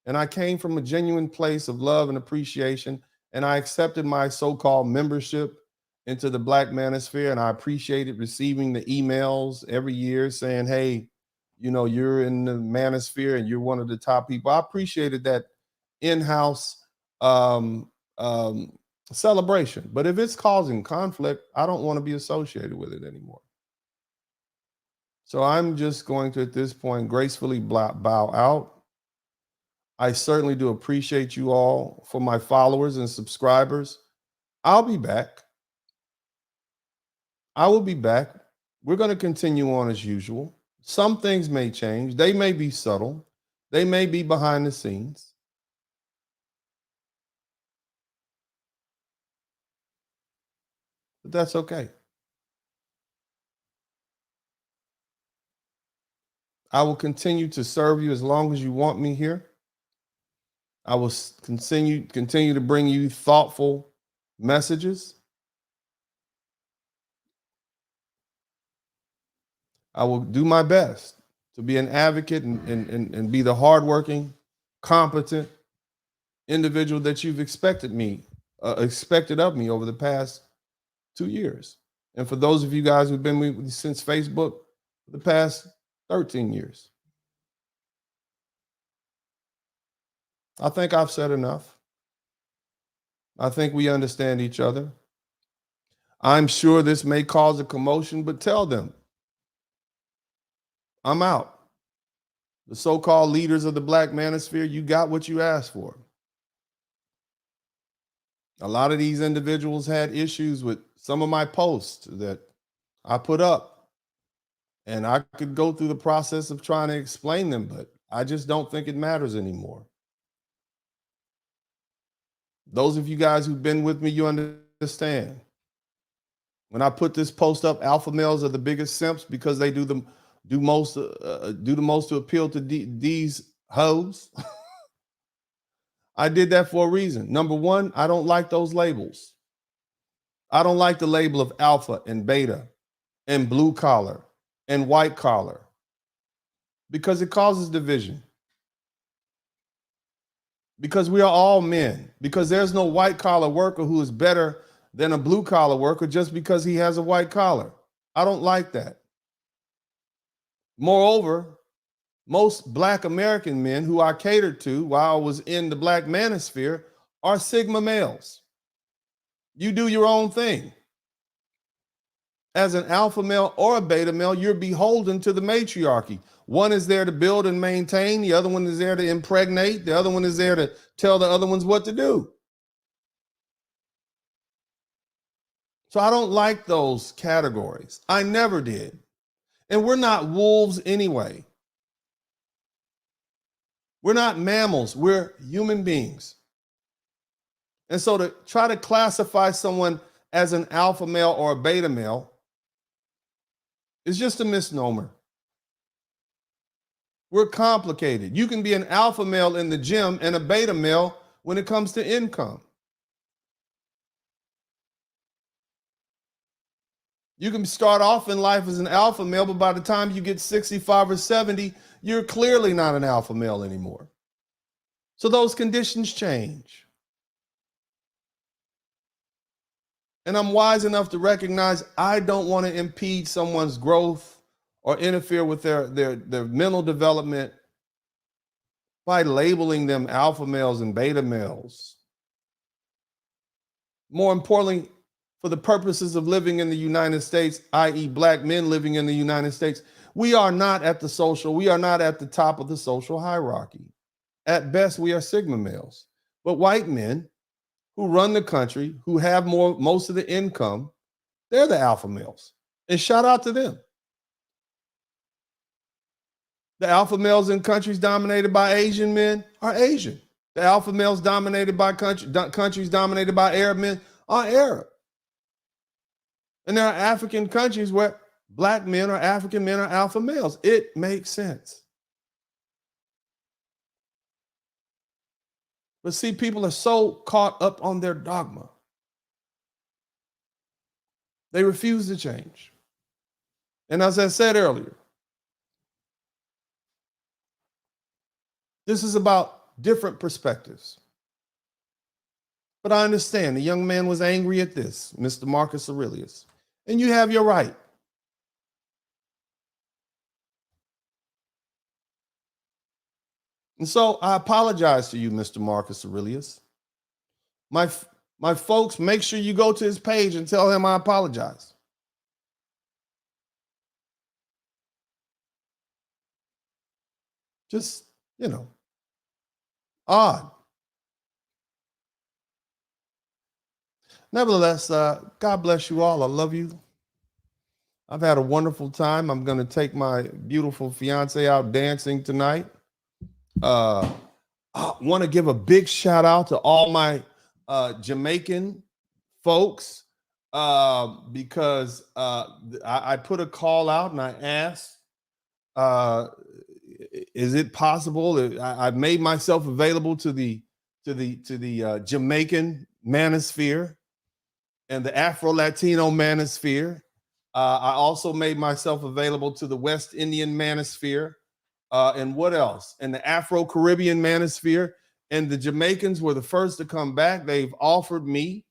And I came from a genuine place of love and appreciation, and I accepted my so-called membership into the Black manosphere, and I appreciated receiving the emails every year saying, hey, you're in the manosphere and you're one of the top people. I appreciated that in-house celebration. But if it's causing conflict, I don't want to be associated with it anymore. So I'm just going to, at this point, gracefully bow out. I certainly do appreciate you all. For my followers and subscribers, I'll be back. I will be back. We're going to continue on as usual. Some things may change. They may be subtle. They may be behind the scenes. But that's okay. I will continue to serve you as long as you want me here. I will continue to bring you thoughtful messages. I will do my best to be an advocate and be the hardworking, competent individual that you've expected of me over the past 2 years. And for those of you guys who've been with me since Facebook, for the past 13 years. I think I've said enough. I think we understand each other. I'm sure this may cause a commotion, but tell them I'm out. The so-called leaders of the Black manosphere, you got what you asked for. A lot of these individuals had issues with some of my posts that I put up. And I could go through the process of trying to explain them, but I just don't think it matters anymore. Those of you guys who've been with me, you understand. When I put this post up, alpha males are the biggest simps because they do the most to appeal to these hoes. I did that for a reason. Number one, I don't like those labels. I don't like the label of alpha and beta and blue collar and white collar because it causes division. Because we are all men. Because there's no white collar worker who is better than a blue collar worker just because he has a white collar. I don't like that. Moreover, most Black American men who I catered to while I was in the Black manosphere are Sigma males. You do your own thing. As an alpha male or a beta male, you're beholden to the matriarchy. One is there to build and maintain. The other one is there to impregnate. The other one is there to tell the other ones what to do. So I don't like those categories. I never did. And we're not wolves anyway. We're not mammals. We're human beings. And so to try to classify someone as an alpha male or a beta male is just a misnomer. We're complicated. You can be an alpha male in the gym and a beta male when it comes to income. You can start off in life as an alpha male, but by the time you get 65 or 70, you're clearly not an alpha male anymore. So those conditions change. And I'm wise enough to recognize I don't want to impede someone's growth or interfere with their mental development by labeling them alpha males and beta males. More importantly, for the purposes of living in the United States, i.e. black men living in the United States, we are not at the top of the social hierarchy. At best, we are Sigma males. But white men who run the country, who have most of the income, they're the alpha males. And shout out to them. The alpha males in countries dominated by Asian men are Asian. The alpha males dominated by countries dominated by Arab men are Arab. And there are African countries where black men or African men are alpha males. It makes sense. But see, people are so caught up on their dogma. They refuse to change. And as I said earlier, this is about different perspectives. But I understand the young man was angry at this, Mr. Marcus Aurelius. And you have your right. And so I apologize to you, Mr. Marcus Aurelius. My folks, make sure you go to his page and tell him I apologize. Just, odd. Nevertheless, God bless you all. I love you. I've had a wonderful time. I'm going to take my beautiful fiance out dancing tonight. I want to give a big shout out to all my Jamaican folks because I put a call out and I asked, is it possible? I've made myself available to the Jamaican manosphere and the Afro-Latino manosphere. I also made myself available to the West Indian manosphere. And what else? And the Afro-Caribbean manosphere. And the Jamaicans were the first to come back. They've offered me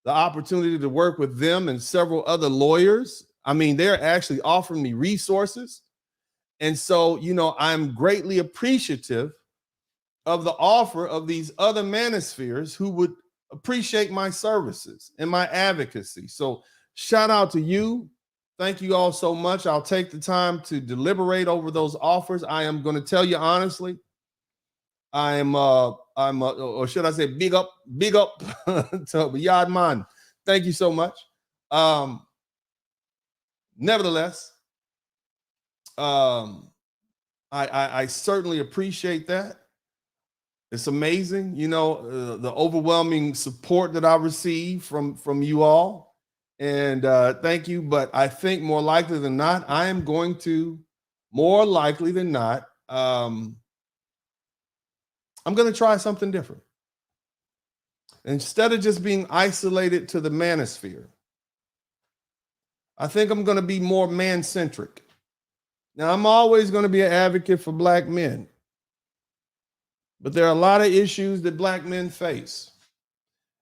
the opportunity to work with them and several other lawyers. I mean, they're actually offering me resources. And so, I'm greatly appreciative of the offer of these other manospheres who would appreciate my services and my advocacy. So shout out to you. Thank you all so much. I'll take the time to deliberate over those offers. I am going to tell you honestly, or should I say big up to Yad Man. Thank you so much. Nevertheless, I certainly appreciate that. It's amazing, the overwhelming support that I receive from you all. And thank you. But I think more likely than not, I am going to, I'm going to try something different. Instead of just being isolated to the manosphere, I think I'm going to be more man-centric. Now, I'm always going to be an advocate for black men, but there are a lot of issues that black men face.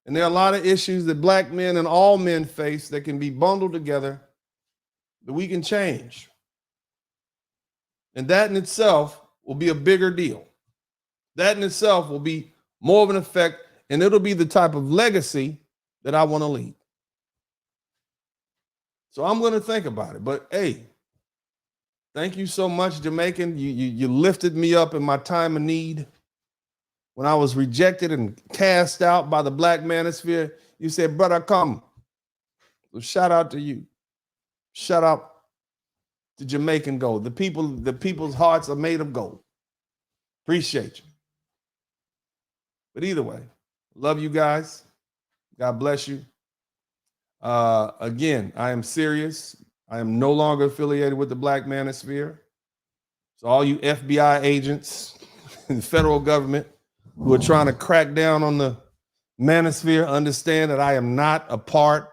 And there are a lot of issues that black men and all men face that can be bundled together that we can change. And that in itself will be a bigger deal. That in itself will be more of an effect, and it'll be the type of legacy that I want to leave. So I'm going to think about it. But hey, thank you so much, Jamaican. You lifted me up in my time of need. When I was rejected and cast out by the black manosphere, you said, brother, come. So shout out to you. Shout out to Jamaican gold. The people's hearts are made of gold. Appreciate you. But either way, love you guys. God bless you. Again, I am serious. I am no longer affiliated with the black manosphere. So all you FBI agents and federal government who are trying to crack down on the manosphere, understand that I am not a part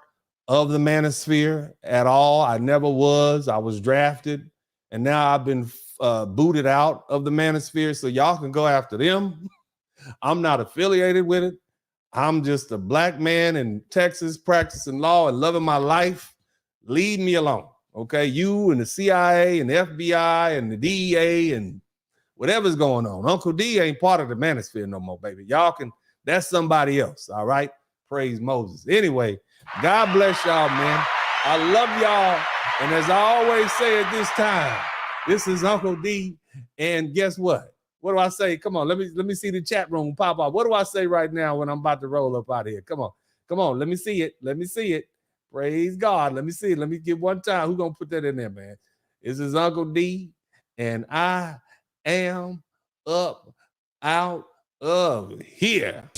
of the manosphere at all. I never was. I was drafted, and now I've been booted out of the manosphere, so y'all can go after them. I'm not affiliated with it. I'm just a black man in Texas practicing law and loving my life. Leave me alone, okay? You and the CIA and the FBI and the DEA and whatever's going on. Uncle D ain't part of the manosphere no more, baby. Y'all can, that's somebody else, all right? Praise Moses. Anyway, God bless y'all, man. I love y'all. And as I always say at this time, this is Uncle D. And guess what? What do I say? Come on, let me see the chat room pop up. What do I say right now when I'm about to roll up out of here? Come on, let me see it. Let me see it. Praise God. Let me see it. Let me get one time. Who's gonna put that in there, man? This is Uncle D, and I am up out of here.